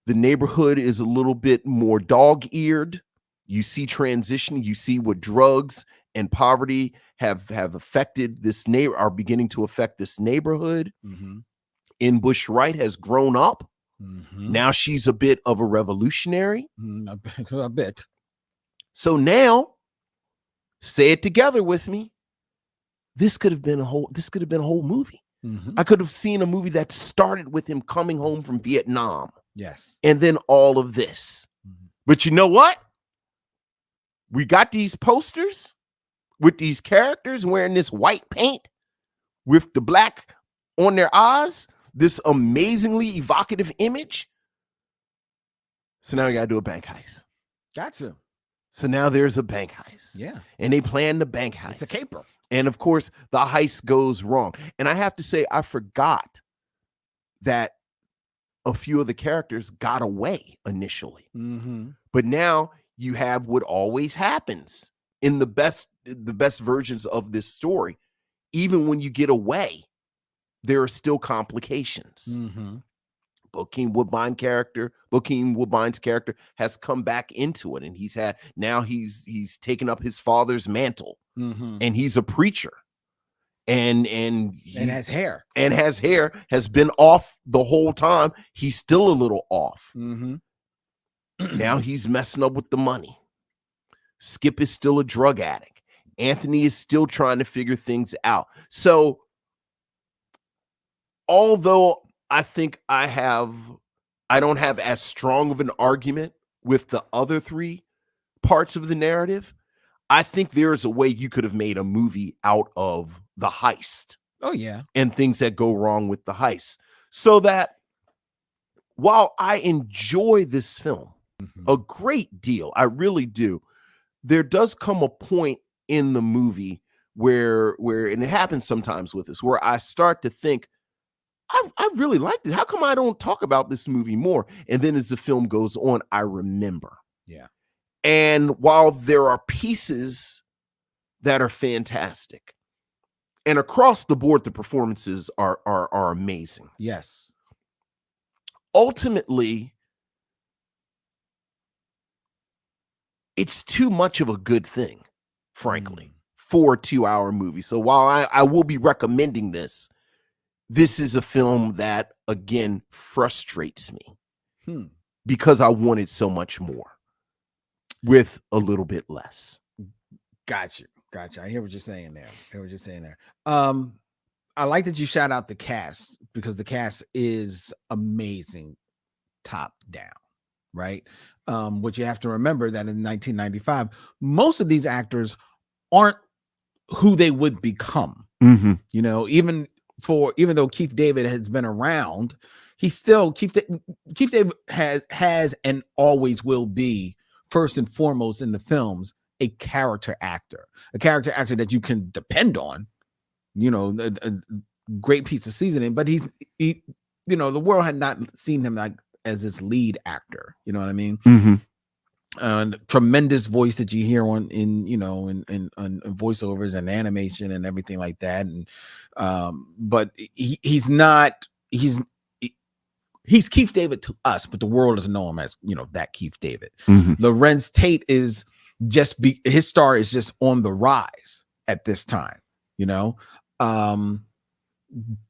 The neighborhood is a little bit more dog-eared. You see transition. You see what drugs and poverty have affected this are beginning to affect this neighborhood. Mm-hmm. In Bush Wright has grown up. Mm-hmm. Now she's a bit of a revolutionary. A bit. So now, say it together with me. This could have been a whole movie. Mm-hmm. I could have seen a movie that started with him coming home from Vietnam. Yes. And then all of this. Mm-hmm. But you know what? We got these posters with these characters wearing this white paint with the black on their eyes, this amazingly evocative image. So now we got to do a bank heist. Gotcha. So now there's a bank heist. Yeah. And they plan the bank heist. It's a caper. And of course, the heist goes wrong. And I have to say, I forgot that a few of the characters got away initially. Mm-hmm. But now you have what always happens in the best versions of this story. Even when you get away, there are still complications. Mm-hmm. Bokeem Woodbine's character has come back into it, and he's taken up his father's mantle, and he's a preacher, and has hair, has been off the whole time. He's still a little off. Mm-hmm. Now he's messing up with the money. Skip is still a drug addict. Anthony is still trying to figure things out. So, although I think I don't have as strong of an argument with the other three parts of the narrative, I think there is a way you could have made a movie out of the heist. Oh, yeah. And things that go wrong with the heist. So that while I enjoy this film a great deal, I really do, there does come a point in the movie where and it happens sometimes with us, where I start to think, I really liked it. How come I don't talk about this movie more? And then as the film goes on, I remember. Yeah. And while there are pieces that are fantastic, and across the board, the performances are amazing. Yes. Ultimately, it's too much of a good thing, frankly, for a 2-hour movie. So while I will be recommending this is a film that, again, frustrates me because I wanted so much more with a little bit less. Gotcha. I hear what you're saying there. I like that you shout out the cast, because the cast is amazing top down, right? What you have to remember that in 1995, most of these actors aren't who they would become. Mm-hmm. You know, even though Keith David has been around, he's still Keith David has and always will be, first and foremost in the films, a character actor that you can depend on. You know, a great piece of seasoning, but he you know, the world had not seen him like as this lead actor. You know what I mean? Mm-hmm. Tremendous voice that you hear in voiceovers and animation and everything like that. And but he's Keith David to us, but the world doesn't know him as, you know, that Keith David. Mm-hmm. Larenz Tate is his star is just on the rise at this time. You know,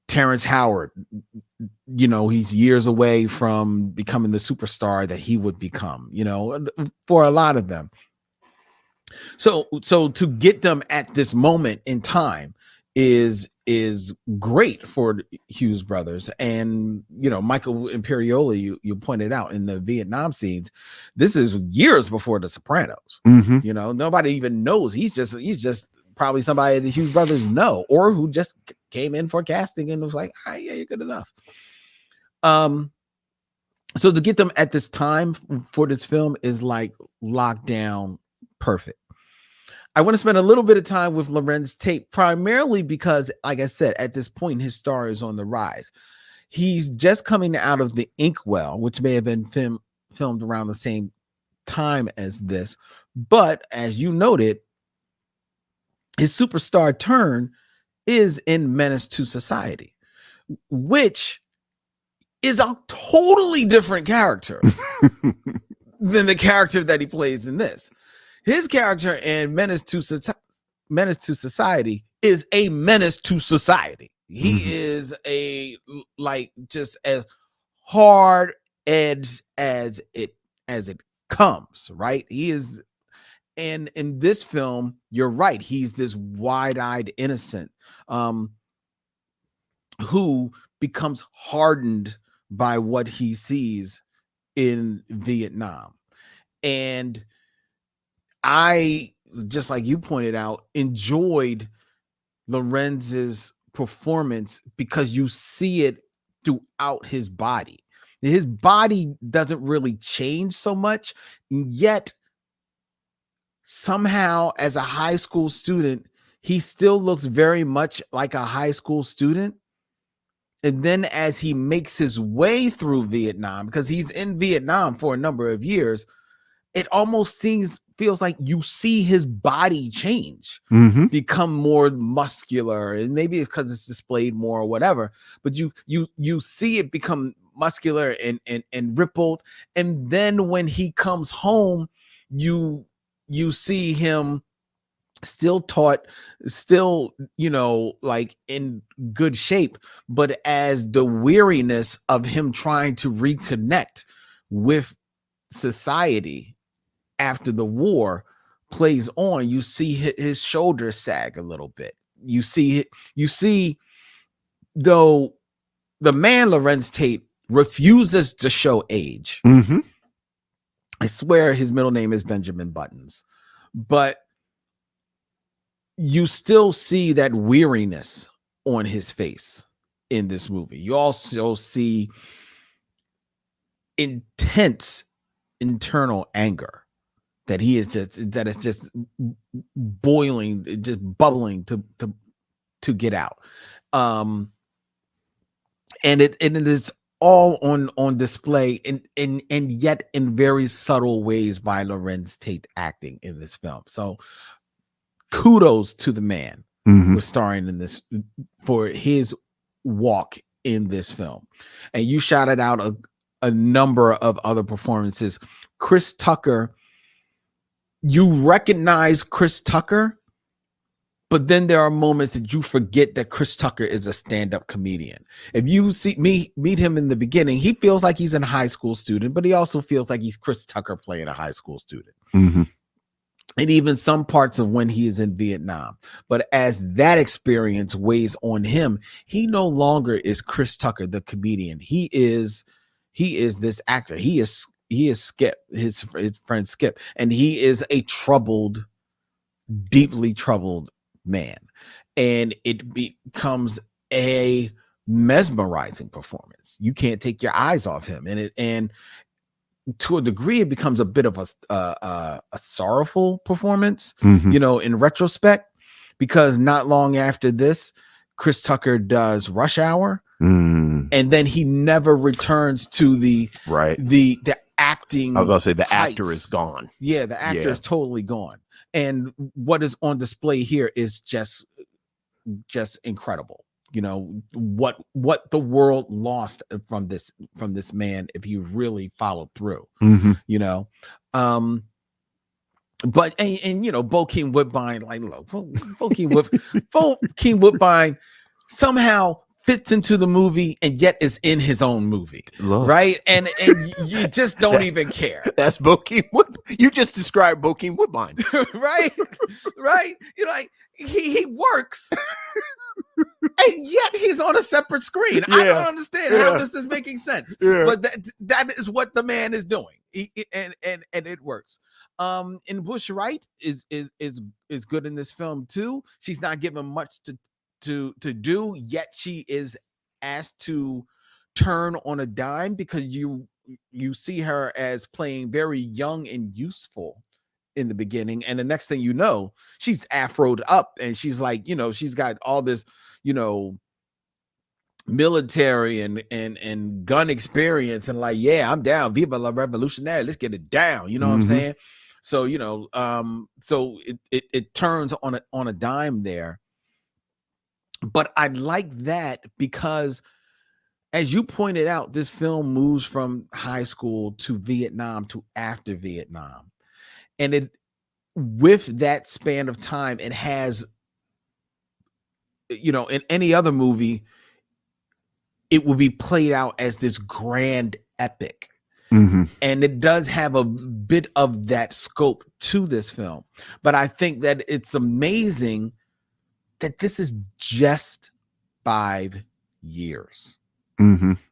Terrence Howard, you know, he's years away from becoming the superstar that he would become, you know, for a lot of them. So to get them at this moment in time is great for Hughes Brothers. And, you know, Michael Imperioli, you pointed out in the Vietnam scenes, this is years before The Sopranos. Mm-hmm. You know, nobody even knows. He's just probably somebody the Hughes Brothers know, or who just came in for casting and was like, yeah, you're good enough. So to get them at this time for this film is like lockdown perfect. I want to spend a little bit of time with Larenz Tate, primarily because, like I said, at this point, his star is on the rise. He's just coming out of The Inkwell, which may have been filmed around the same time as this. But as you noted, his superstar turn is in Menace to Society, which is a totally different character than the character that he plays in this. His character in Menace to Society is a menace to society. He is just as hard edged as it comes, right? He is, and in this film, you're right. He's this wide-eyed innocent who becomes hardened by what he sees in Vietnam. And I, just like you pointed out, enjoyed Larenz's performance because you see it throughout his body. His body doesn't really change so much, yet somehow as a high school student, he still looks very much like a high school student. And then as he makes his way through Vietnam, because he's in Vietnam for a number of years, it almost feels like you see his body change, become more muscular, and maybe it's because it's displayed more or whatever. But you see it become muscular and rippled, and then when he comes home, you see him still you know, like in good shape, but as the weariness of him trying to reconnect with society after the war plays on, you see his shoulders sag a little bit. You see though the man Larenz Tate refuses to show age. I swear his middle name is Benjamin Buttons, but you still see that weariness on his face in this movie. You also see intense internal anger that he is that it's just boiling, just bubbling to get out. And it is all on display and yet in very subtle ways by Larenz Tate acting in this film. So kudos to the man who was starring in this for his walk in this film. And you shouted out a number of other performances. Chris Tucker, you recognize Chris Tucker, but then there are moments that you forget that Chris Tucker is a stand-up comedian. If you meet him in the beginning, he feels like he's a high school student, but he also feels like he's Chris Tucker playing a high school student. And even some parts of when he is in Vietnam. But as that experience weighs on him, he no longer is Chris Tucker, the comedian. He is this actor. He is Skip, his friend Skip, and he is a troubled, deeply troubled man. And it becomes a mesmerizing performance. You can't take your eyes off him. And to a degree, it becomes a bit of a sorrowful performance, in retrospect, because not long after this, Chris Tucker does Rush Hour, and then he never returns to the acting. I was gonna say the heights. actor is gone. Yeah, the actor is totally gone. And what is on display here is just incredible. What the world lost from this man if he really followed through. But Bokeem Woodbine, like look, Bokeem Woodbine somehow fits into the movie and yet is in his own movie, right? And you just don't even care. That's Bokeem Woodbine. You just described Bokeem Woodbine, right? Like he works. And yet he's on a separate screen. I don't understand how this is making sense. But that is what the man is doing. And it works. And Bush Wright is good in this film too. She's not given much to do, yet she is asked to turn on a dime because you see her as playing very young and useful in the beginning, and the next thing you know, she's afroed up and she's like, she's got all this, military and gun experience, and like, yeah, I'm down, viva la revolutionary, let's get it down, what I'm saying? So so it turns on a dime there. But I like that because, as you pointed out, this film moves from high school to Vietnam to after Vietnam. And with that span of time, it has, in any other movie, it will be played out as this grand epic. And it does have a bit of that scope to this film. But I think that it's amazing that this is just 5 years.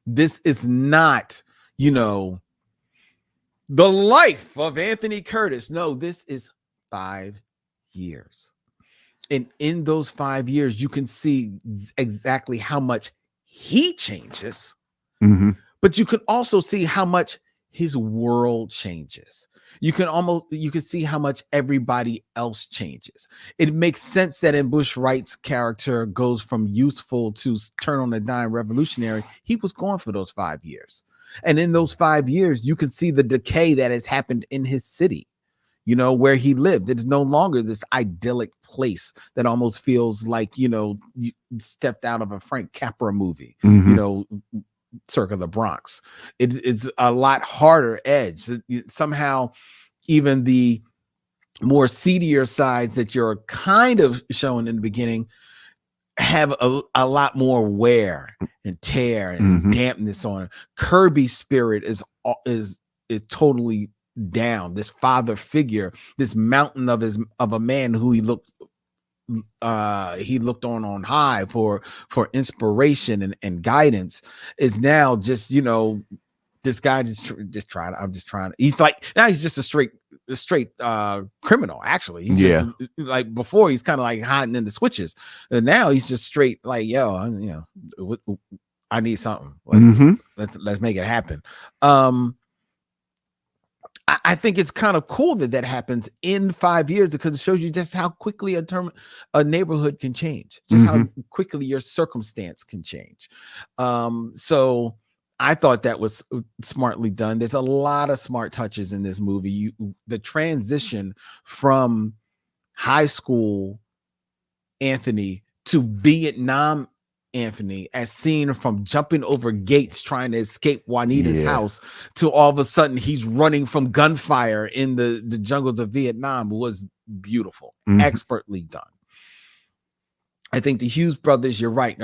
This is not, the life of Anthony Curtis. No, this is 5 years. And in those 5 years, you can see exactly how much he changes, but you can also see how much his world changes. You can see how much everybody else changes. It makes sense that in Bush Wright's character goes from youthful to turn on a dime revolutionary. He was gone for those 5 years. And in those 5 years, you can see the decay that has happened in his city, where he lived. It is no longer this idyllic place that almost feels like, you stepped out of a Frank Capra movie, circa the Bronx. It's a lot harder edge. Somehow, even the more seedier sides that you're kind of showing in the beginning have a lot more wear and tear and dampness on it. Kirby's spirit is totally down. This father figure, this mountain of a man who he looked on high for inspiration and guidance, is now just, this guy just trying. I'm just trying. He's like, now he's just a straight criminal. Actually, he's just, like, before he's kind of like hiding in the switches, and now he's just straight like, yo, I need something. Like, let's make it happen. I think it's kind of cool that happens in 5 years, because it shows you just how quickly a neighborhood can change, just how quickly your circumstance can change. So I thought that was smartly done. There's a lot of smart touches in this movie. The transition from high school Anthony to Vietnam Anthony, as seen from jumping over gates trying to escape Juanita's house, to all of a sudden he's running from gunfire in the jungles of Vietnam, was beautiful, expertly done. I think the Hughes brothers, you're right,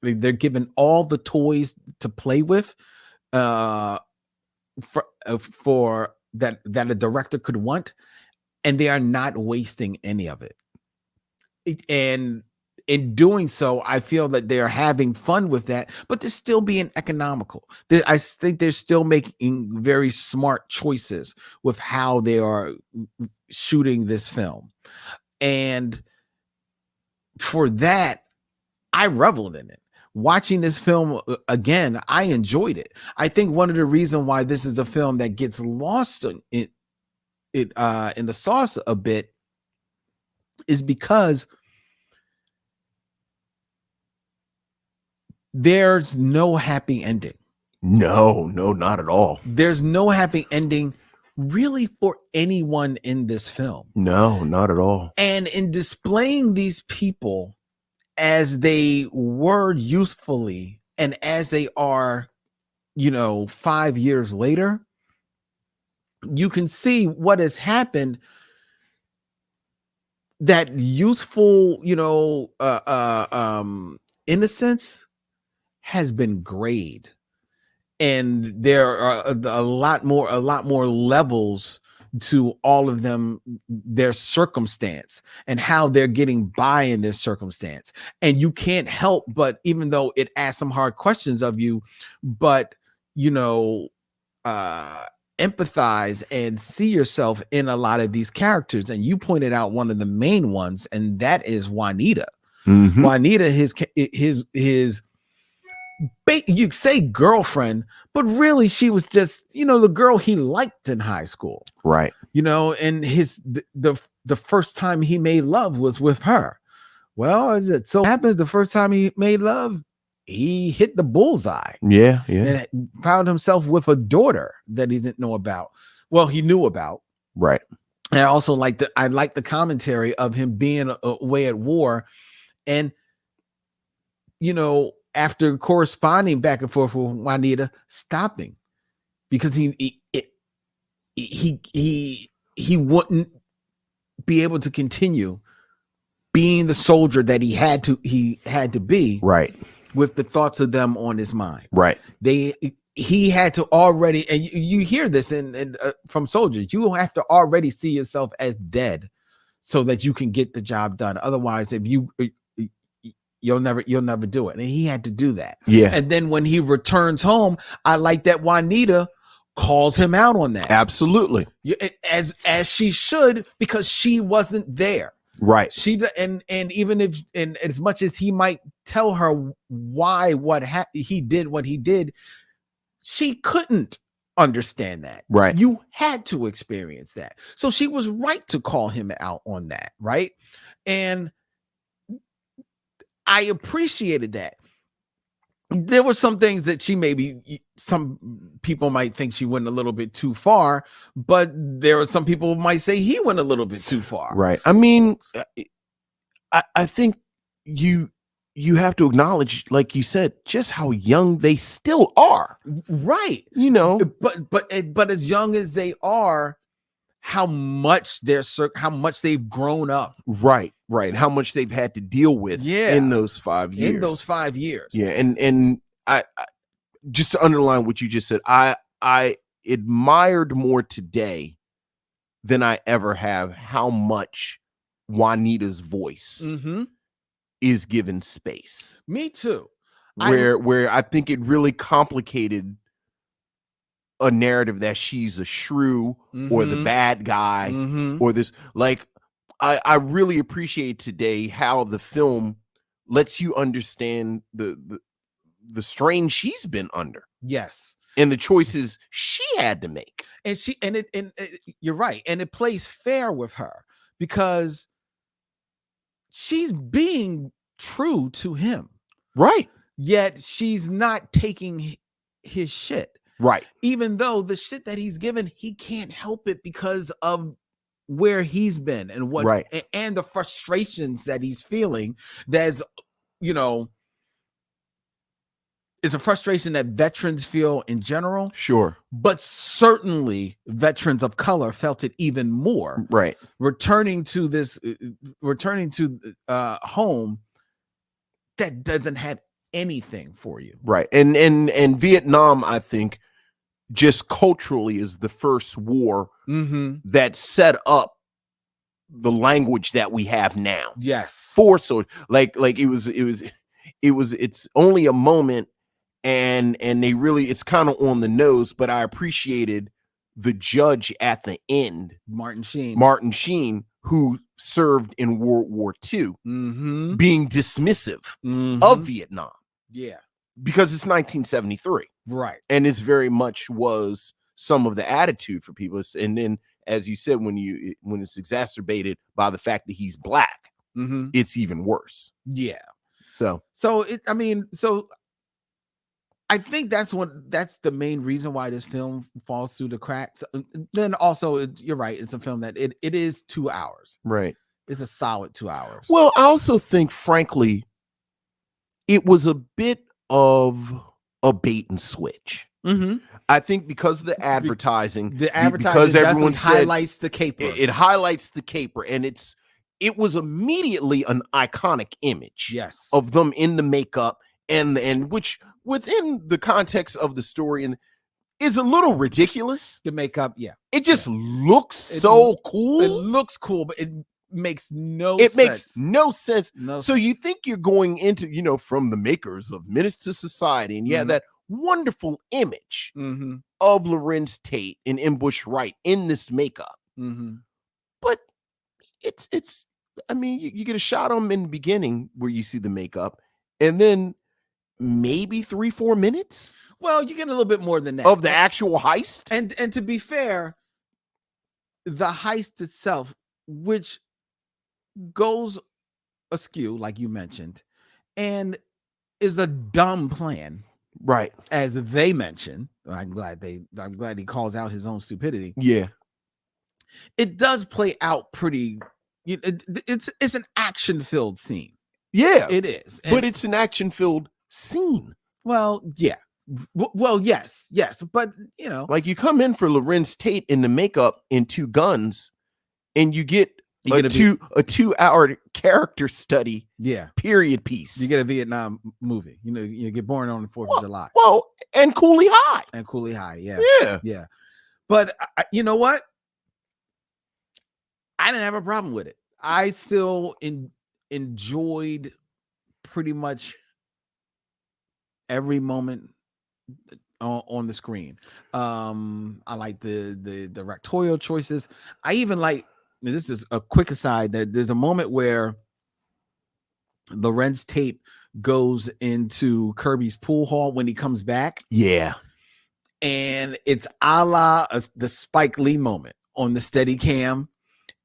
they're given all the toys to play with for that a director could want, and they are not wasting any of it. And in doing so, I feel that they're having fun with that, but they're still being economical. I think they're still making very smart choices with how they are shooting this film. And for that, I reveled in it. Watching this film again, I enjoyed it. I think one of the reasons why this is a film that gets lost in the sauce a bit is because there's no happy ending. No, not at all. There's no happy ending really for anyone in this film. No, not at all. And in displaying these people as they were youthfully and as they are, 5 years later, you can see what has happened. That youthful, innocence has been grayed, and there are a lot more levels to all of them, their circumstance and how they're getting by in this circumstance. And you can't help but, even though it asks some hard questions of you, but empathize and see yourself in a lot of these characters. And you pointed out one of the main ones, and that is Juanita. Juanita, his you say girlfriend, but really she was just, the girl he liked in high school. Right. And the first time he made love was with her. Well, as it so happens, the first time he made love, he hit the bullseye. Yeah. And found himself with a daughter that he didn't know about. Well, he knew about. Right. And I also like the commentary of him being away at war, and after corresponding back and forth with Juanita, stopping, because he wouldn't be able to continue being the soldier that he had to be, right, with the thoughts of them on his mind. Right. He had to already, and you hear this from soldiers, you have to already see yourself as dead so that you can get the job done. Otherwise, if you'll never do it. And he had to do that. Yeah. And then when he returns home, I like that Juanita calls him out on that. Absolutely. As she should, because she wasn't there. Right. And even if, and as much as he might tell her why he did what he did, she couldn't understand that. Right. You had to experience that. So she was right to call him out on that. Right. And I appreciated that. There were some things that some people might think she went a little bit too far, but there are some people who might say he went a little bit too far. Right. I mean, I think you have to acknowledge, like you said, just how young they still are. Right. But as young as they are, how much they've grown up. Right. How much they've had to deal with in those 5 years. Yeah. And I just to underline what you just said, I admired more today than I ever have how much Juanita's voice is given space. Me too. Where I think it really complicated a narrative that she's a shrew or the bad guy or this. Like, I really appreciate today how the film lets you understand the strain she's been under. Yes. And the choices she had to make. And you're right, and it plays fair with her because she's being true to him, right? Yet she's not taking his shit, right? Even though the shit that he's given, he can't help it because of where he's been and what, right, and the frustrations that he's feeling. There's, it's a frustration that veterans feel in general. Sure. But certainly veterans of color felt it even more. Right. Returning to home that doesn't have anything for you. Right. And Vietnam, I think, just culturally is the first war that set up the language that we have now. Yes. So it's only a moment. And they really, it's kind of on the nose, but I appreciated the judge at the end, Martin Sheen, who served in World War II, being dismissive of Vietnam. Yeah. Because it's 1973. Right. And this very much was some of the attitude for people. And then, as you said, when it's exacerbated by the fact that he's black, it's even worse. Yeah. So I think that's the main reason why this film falls through the cracks. Then also, you're right. It's a film that it is 2 hours. Right. It's a solid 2 hours. Well, I also think, frankly, it was a bit of a bait and switch. I think because of the advertising, because everyone highlights the caper. It highlights the caper, and it was immediately an iconic image. Yes. Of them in the makeup. And which within the context of the story and is a little ridiculous. The makeup, yeah. It just looks so cool. It looks cool, but it makes no sense. So you think you're going into, from the makers of Menace to Society, and that wonderful image of Larenz Tate and Ambush Wright in this makeup. But it's you get a shot of them in the beginning where you see the makeup, and then maybe 3-4 minutes. Well, you get a little bit more than that of the actual heist. And to be fair, the heist itself, which goes askew, like you mentioned, and is a dumb plan, right? As they mention. I'm glad he calls out his own stupidity. Yeah, it does play out pretty. It's an action-filled scene. Yeah, it is, but it's an action-filled scene. Well, yeah. Well, yes, but like you come in for Larenz Tate in the makeup in Two Guns, and you get a 2 hour character study. Yeah, period piece. You get a Vietnam movie. You get born on the 4th of July. Well, and Coolie High. Yeah. But you know what? I didn't have a problem with it. I still enjoyed pretty much every moment on the screen. I like the directorial choices. I even like, this is a quick aside, that there's a moment where Larenz Tate goes into Kirby's pool hall when he comes back. Yeah. And it's a la the Spike Lee moment on the Steadicam.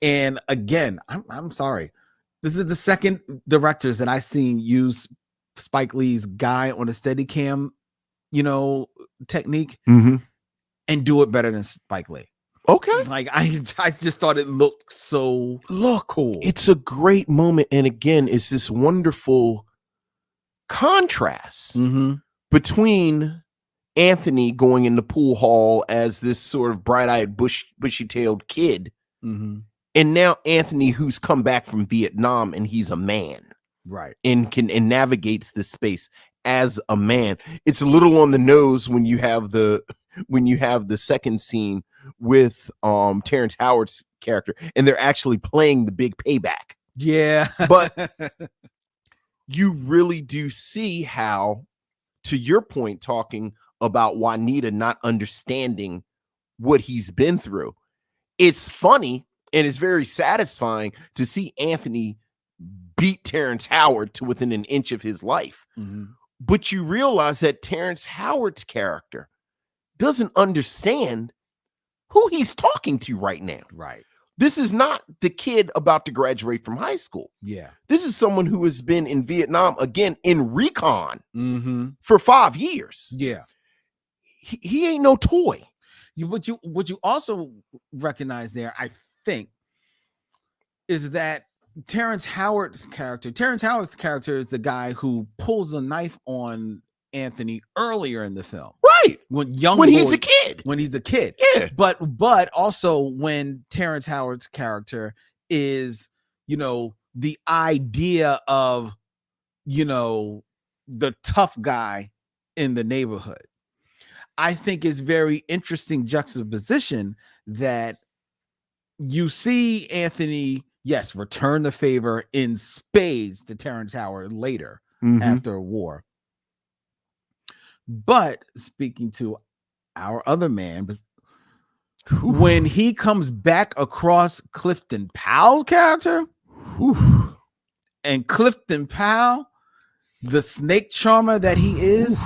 And again, I'm sorry. This is the second directors that I've seen use Spike Lee's guy on a Steadicam, technique, and do it better than Spike Lee. Okay. Like I just thought it looked so cool. It's a great moment. And again, it's this wonderful contrast between Anthony going in the pool hall as this sort of bright-eyed, bushy-tailed kid, and now Anthony, who's come back from Vietnam, and he's a man, right, and navigates this space as a man. It's a little on the nose when you have the second scene with Terrence Howard's character, and they're actually playing the big payback. Yeah, but you really do see how, to your point, talking about Juanita not understanding what he's been through. It's funny and it's very satisfying to see Anthony beat Terrence Howard to within an inch of his life. But you realize that Terrence Howard's character doesn't understand who he's talking to right now. Right. This is not the kid about to graduate from high school. Yeah. This is someone who has been in Vietnam, again, in recon for 5 years. Yeah. He ain't no toy. What you also recognize there, I think, is that Terrence Howard's character is the guy who pulls a knife on Anthony earlier in the film. Right. When he's a kid. When he's a kid. Yeah. But also when Terrence Howard's character is, the idea of, the tough guy in the neighborhood. I think is very interesting juxtaposition that you see Anthony, yes, return the favor in spades to Terrence Howard later after a war. But speaking to our other man, when he comes back across Clifton Powell's character, and Clifton Powell, the snake charmer that he is,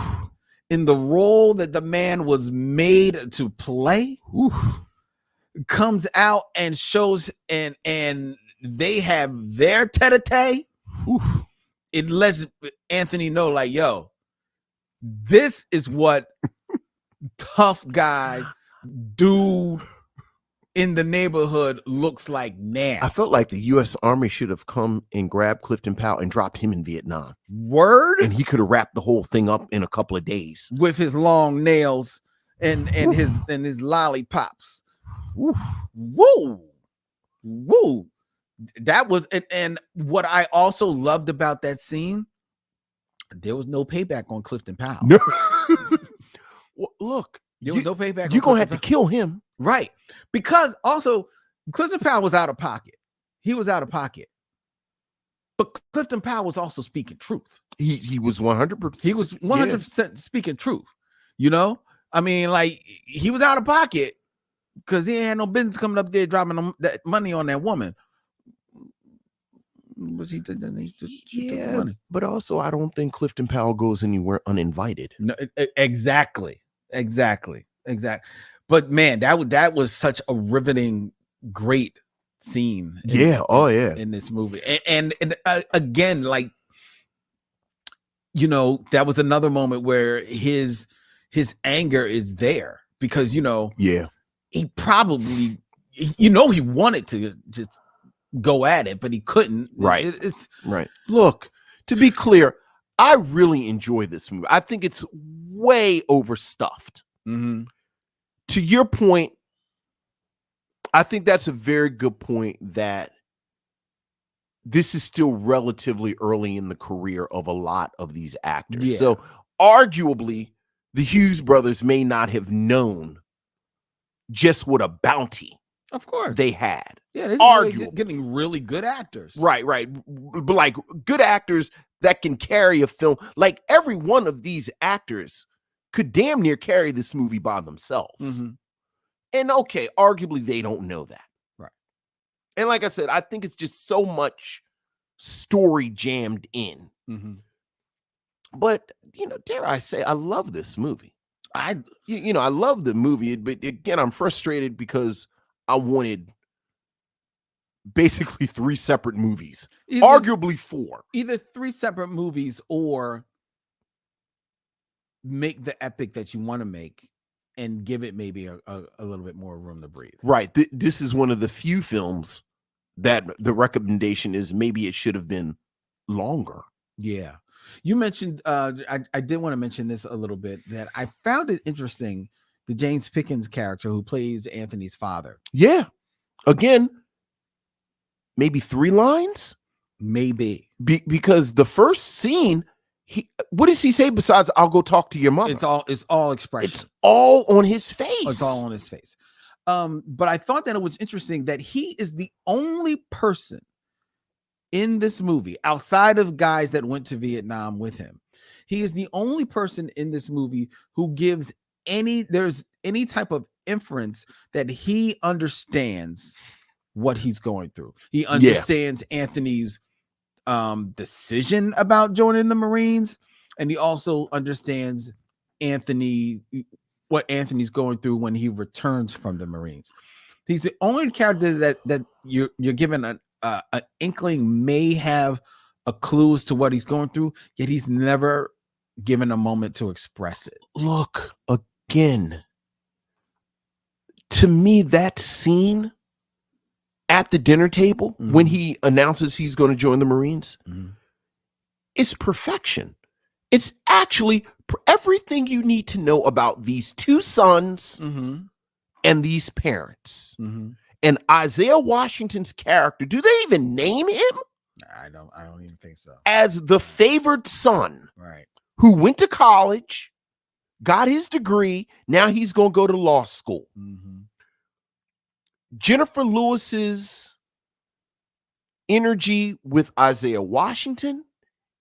in the role that the man was made to play, comes out and shows, and they have their tete-a-tete. It lets Anthony know, like, yo, this is what tough guy dude in the neighborhood looks like now. I felt like the U.S. Army should have come and grabbed Clifton Powell and dropped him in Vietnam. Word? And he could have wrapped the whole thing up in a couple of days with his long nails and his lollipops. Woo. That was, and what I also loved about that scene, there was no payback on Clifton Powell. No. Well, look, there was no payback. You're gonna have to kill him, right? Because also Clifton Powell was out of pocket. He was out of pocket, but Clifton Powell was also speaking truth. He was 100%. He was 100% speaking truth. I mean, like, he was out of pocket because he had no business coming up there dropping that money on that woman. But he did that. He took the money. But also, I don't think Clifton Powell goes anywhere uninvited. No, exactly. But man, that was such a riveting, great scene. In this movie, and again, like, that was another moment where his anger is there because he probably he wanted to just go at it, but he couldn't. Right. It's right. Look, to be clear, I really enjoy this movie. I think it's way overstuffed. To your point, I think that's a very good point that this is still relatively early in the career of a lot of these actors. Yeah. So arguably, the Hughes brothers may not have known just what a bounty of course they had. Yeah, this is really getting really good actors. Right. But like good actors that can carry a film. Like every one of these actors could damn near carry this movie by themselves. And okay, arguably they don't know that. Right. And like I said, I think it's just so much story jammed in. But, dare I say, I love this movie. I love the movie, but again, I'm frustrated because I wanted basically 3 separate movies, arguably 4. Either 3 separate movies or make the epic that you want to make and give it maybe a little bit more room to breathe. Right. This is one of the few films that the recommendation is maybe it should have been longer. Yeah. You mentioned, I did want to mention this a little bit, that I found it interesting, the James Pickens character who plays Anthony's father. Yeah. Again, maybe 3 lines? Maybe. Because the first scene, what does he say besides "I'll go talk to your mother"? It's all expression. It's all on his face. It's all on his face. But I thought that it was interesting that he is the only person in this movie, outside of guys that went to Vietnam with him, he is the only person in this movie who gives any type of inference that he understands what he's going through. He understands Anthony's decision about joining the Marines, and he also understands Anthony what Anthony's going through when he returns from the Marines. He's the only character that you're given an inkling may have a clue as to what he's going through, yet he's never given a moment to express it. Look, again, to me, that scene at the dinner table when he announces he's going to join the Marines is perfection. It's actually everything you need to know about these two sons and these parents. And Isaiah Washington's character, do they even name him? I don't even think so. As the favored son, right, who went to college, got his degree, now he's going to go to law school. Jennifer Lewis's energy with Isaiah Washington,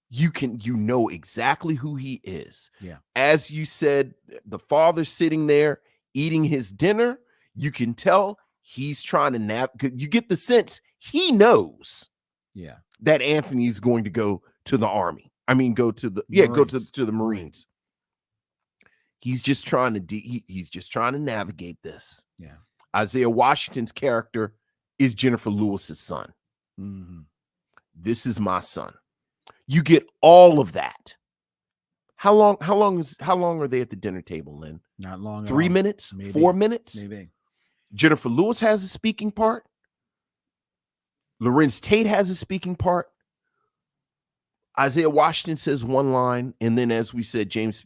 you know exactly who he is. Yeah. As you said, the father sitting there eating his dinner, you can tell he's trying to you get the sense he knows that Anthony's going to go to the army. I mean, go to the Marines. He's just trying to he's just trying to navigate this. Yeah. Isaiah Washington's character is Jennifer Lewis's son. This is my son. You get all of that. How long are they at the dinner table, Lynn? Not long. 3 minutes? Maybe. 4 minutes? Maybe. Jennifer Lewis has a speaking part. Larenz Tate has a speaking part. Isaiah Washington says one line, and then, as we said, James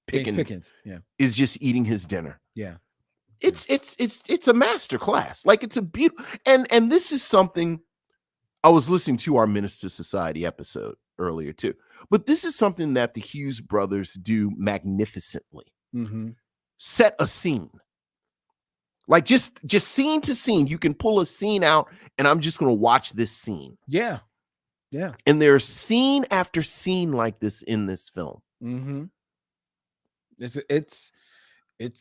Pickens is just eating his dinner. Yeah. It's a master class. Like, it's a beautiful, and this is something I was listening to our Minister Society episode earlier too, but this is something that the Hughes brothers do magnificently. Set a scene. Like, just scene to scene, you can pull a scene out, and I'm just going to watch this scene. Yeah. Yeah. And there's scene after scene like this in this film. It's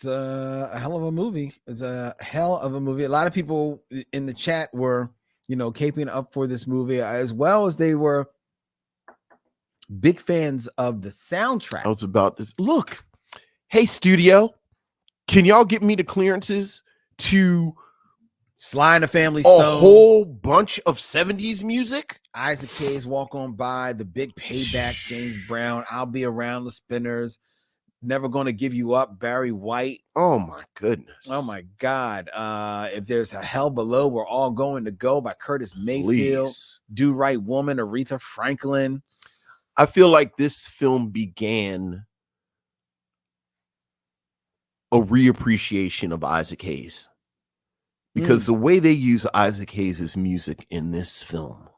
a hell of a movie. It's a hell of a movie. A lot of people in the chat were, caping up for this movie, as well as they were big fans of the soundtrack. I was about this. Look, hey, studio, can y'all get me the clearances to Sly and the Family Stone, a whole bunch of 70s music? Isaac Hayes, Walk On By, The Big Payback, James Brown, I'll Be Around, The Spinners, Never Gonna Give You Up, Barry White. Oh my goodness. Oh my God. If There's a Hell Below, We're All Going to Go by Curtis Mayfield. Please. Do Right Woman, Aretha Franklin. I feel like this film began a reappreciation of Isaac Hayes, because the way they use Isaac Hayes' music in this film.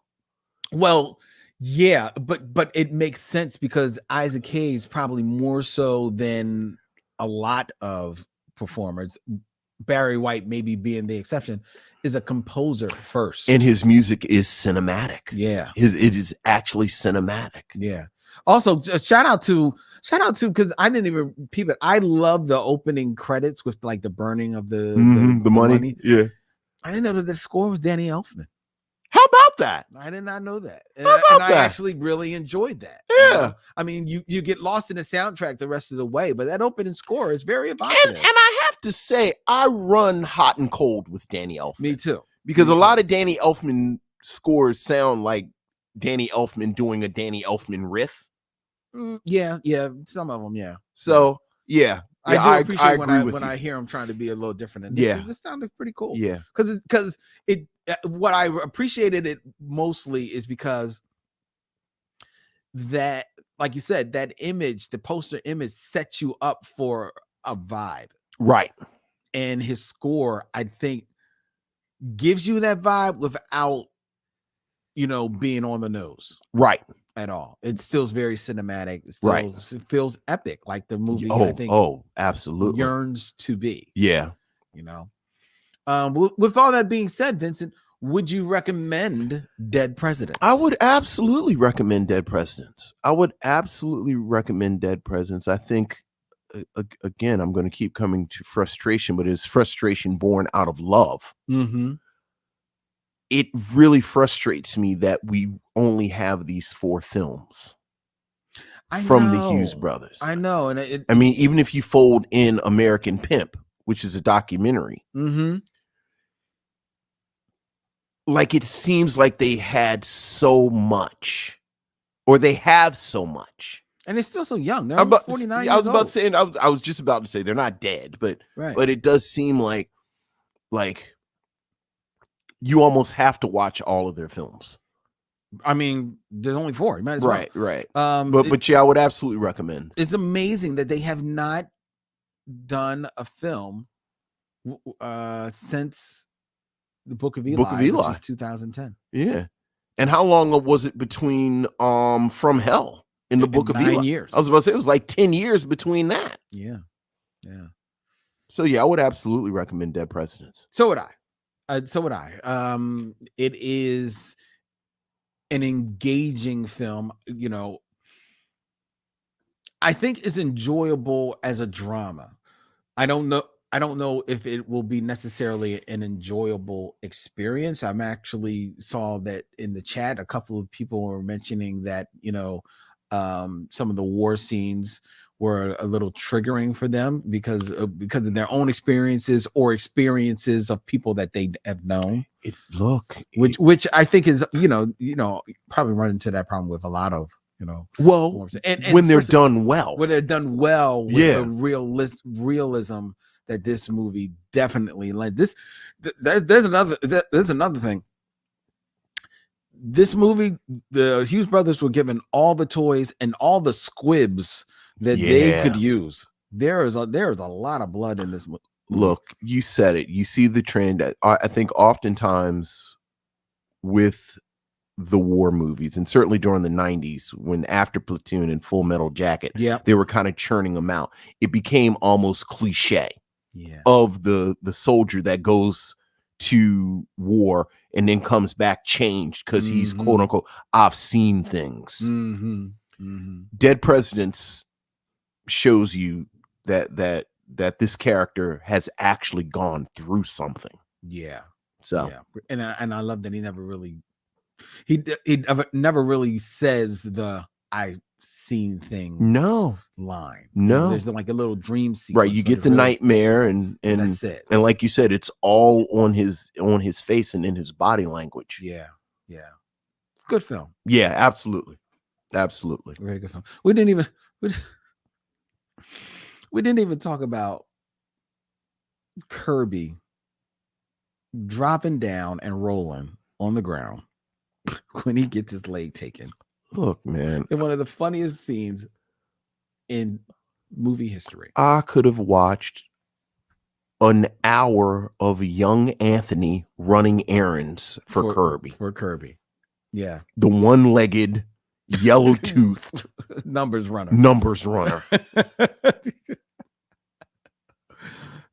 Well, yeah, but it makes sense because Isaac Hayes, probably more so than a lot of performers, Barry White maybe being the exception, is a composer first. And his music is cinematic. Yeah. It is actually cinematic. Yeah. Also, shout out to because I didn't even peep it. I love the opening credits with like the burning of the money. Yeah. I didn't know that the score was Danny Elfman. How about that? I did not know that. How about that? I actually really enjoyed that. Yeah. I mean, you get lost in the soundtrack the rest of the way, but that opening score is very evocative. And I have to say, I run hot and cold with Danny Elfman. Me too. Because a lot of Danny Elfman scores sound like Danny Elfman doing a Danny Elfman riff. Yeah, some of them, yeah. So, yeah. I do appreciate when I hear him trying to be a little different. And this sounded pretty cool. Yeah. Because it what I appreciated it mostly is because that, like you said, that image, the poster image, sets you up for a vibe. Right. And his score, I think, gives you that vibe without, being on the nose. Right. At all. It still is very cinematic. It feels epic, like the movie I think absolutely yearns to be. Yeah. With all that being said, Vincent, would you recommend Dead Presidents? I would absolutely recommend Dead Presidents. I think, again, I'm going to keep coming to frustration, but it's frustration born out of love. It really frustrates me that we only have these 4 films. from the Hughes brothers. I know. And I mean, even if you fold in American Pimp, which is a documentary, like it seems like they had so much, or they have so much. And they're still so young. They're almost 49 years old. I was just about to say they're not dead, but it does seem like you almost have to watch all of their films. I mean, there's only 4. You might as well. Right. But yeah, I would absolutely recommend. It's amazing that they have not done a film since the Book of Eli, which is 2010. Yeah. And how long was it between From Hell and the Book of Eli? 9 years. I was about to say it was like 10 years between that. Yeah. So yeah, I would absolutely recommend Dead Presidents. So would I. It is an engaging film. You know, I think it's enjoyable as a drama. I don't know if it will be necessarily an enjoyable experience. I'm actually saw that in the chat, a couple of people were mentioning that, you know, some of the war scenes were a little triggering for them because of their own experiences or experiences of people that they have known. Which I think is, you know, probably run into that problem with a lot of, you know, and when they're done well, with the realism that this movie definitely led. There's another thing. This movie, the Hughes brothers were given all the toys and all the squibs that they could use. There is a lot of blood in this movie. Look, you said it. You see the trend. I think oftentimes with the war movies, and certainly during the 90s, when after Platoon and Full Metal Jacket, they were kind of churning them out. It became almost cliche of the soldier that goes to war and then comes back changed because he's quote unquote, I've seen things. Dead Presidents shows you that this character has actually gone through something. And I love that he never really says the "I've seen things" line. There's like a little dream sequence. Right, you get the nightmare and that's it. And like you said, it's all on his face and in his body language. Good film. Yeah, absolutely. Very good film. We didn't even talk about Kirby dropping down and rolling on the ground when he gets his leg taken. Look, man, in one of the funniest scenes in movie history. I could have watched an hour of young Anthony running errands for Kirby. Yeah. The one-legged, yellow-toothed numbers runner.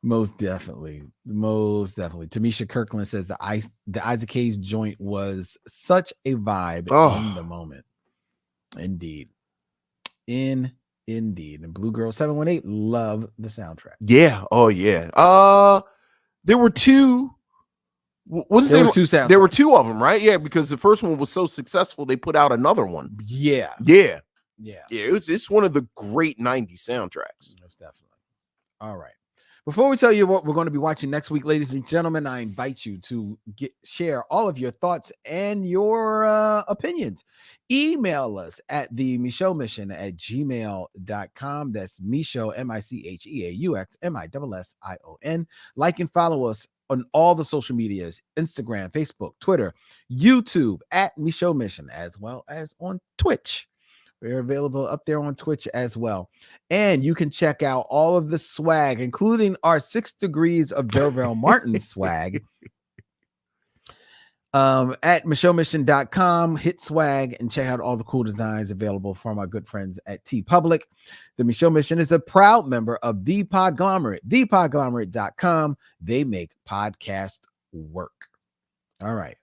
Most definitely. Tamisha Kirkland says the Isaac Hayes joint was such a vibe in the moment. Indeed. And Blue Girl 718 love the soundtrack. Yeah. Oh yeah. There were two. There were two of them, right? Yeah, because the first one was so successful, they put out another one. Yeah. It's one of the great 90s soundtracks. Most definitely. All right. Before we tell you what we're going to be watching next week, ladies and gentlemen, I invite you to share all of your thoughts and your opinions. Email us at the Micheaux Mission at gmail.com. That's Micheaux, Micheaux, MISSION. Like and follow us on all the social medias, Instagram, Facebook, Twitter, YouTube at Micheaux Mission, as well as on Twitch. We're available up there on Twitch as well. And you can check out all of the swag, including our 6 Degrees of Derville Martin swag at MicheauxMission.com. Hit swag and check out all the cool designs available from our good friends at TeePublic. The Micheaux Mission is a proud member of The Podglomerate, thepodglomerate.com. They make podcast work. All right.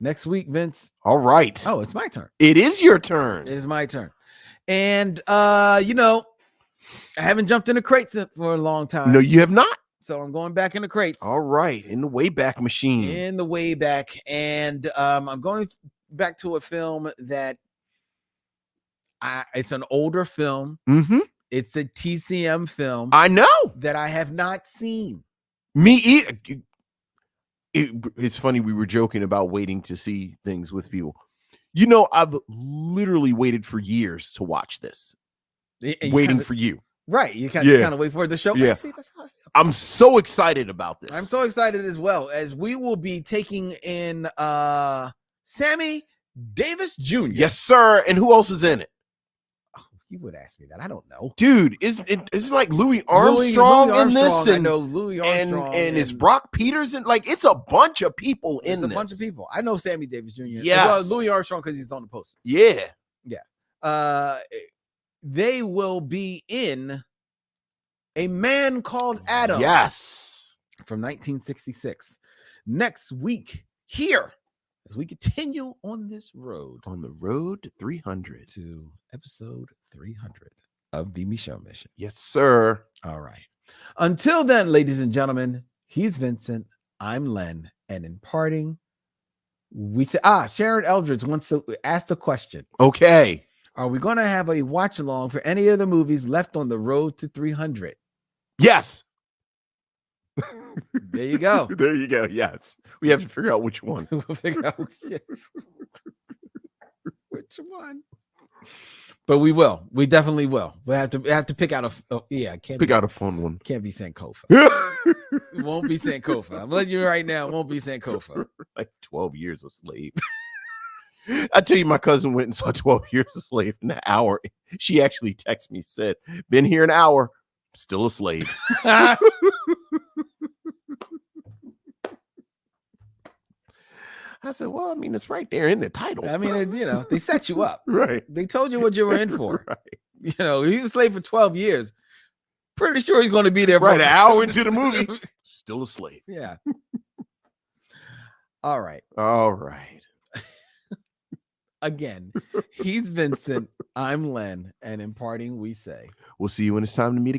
Next week, Vince. All right. Oh, it's my turn. It is your turn. It is my turn. And, I haven't jumped in the crates for a long time. No, you have not. So I'm going back in the crates. All right. In the Wayback Machine. In the Wayback. And I'm going back to a film that It's an older film. Mm-hmm. It's a TCM film. I know that I have not seen. Me either. It's funny. We were joking about waiting to see things with people. You know, I've literally waited for years to watch this. Waiting for you. Right. You kind of wait for it to show. Yeah. I'm so excited about this. I'm so excited as well, as we will be taking in Sammy Davis Jr. Yes, sir. And who else is in it? Oh, you would ask me that. I don't know. Dude, isn't like Louis Armstrong in this? And, I know Louis Armstrong. And is Brock Peters in? Like, it's a bunch of people in this. It's a bunch of people. I know Sammy Davis Jr. Yes. Well, Louis Armstrong because he's on the poster. Yeah. Yeah. They will be in A Man Called Adam. Yes. From 1966. Next week, here, as we continue on this road. On the road to 300. To episode 300 of the Michelle Mission. Yes, sir. All right. Until then, ladies and gentlemen, he's Vincent. I'm Len. And in parting, we say, Sharon Eldridge wants to ask the question. Okay. Are we going to have a watch along for any of the movies left on the road to 300? Yes. There you go. There you go. Yes. We have to figure out which one. We'll figure out which one. But we will. We definitely will. We have to pick out out a fun one. Can't be Sankofa. It won't be Sankofa. I'm letting you right now. It won't be Sankofa. Like 12 Years a Slave. I tell you, my cousin went and saw 12 Years a Slave in an hour. She actually texted me, said, "Been here an hour, still a slave." I said, well, I mean, it's right there in the title. I mean, they set you up. Right. They told you what you were in for. Right. He was a slave for 12 years. Pretty sure he's going to be there. Right. An hour into the movie, still a slave. Yeah. All right. Again, he's Vincent. I'm Len. And in parting, we say, we'll see you when it's time to meet again.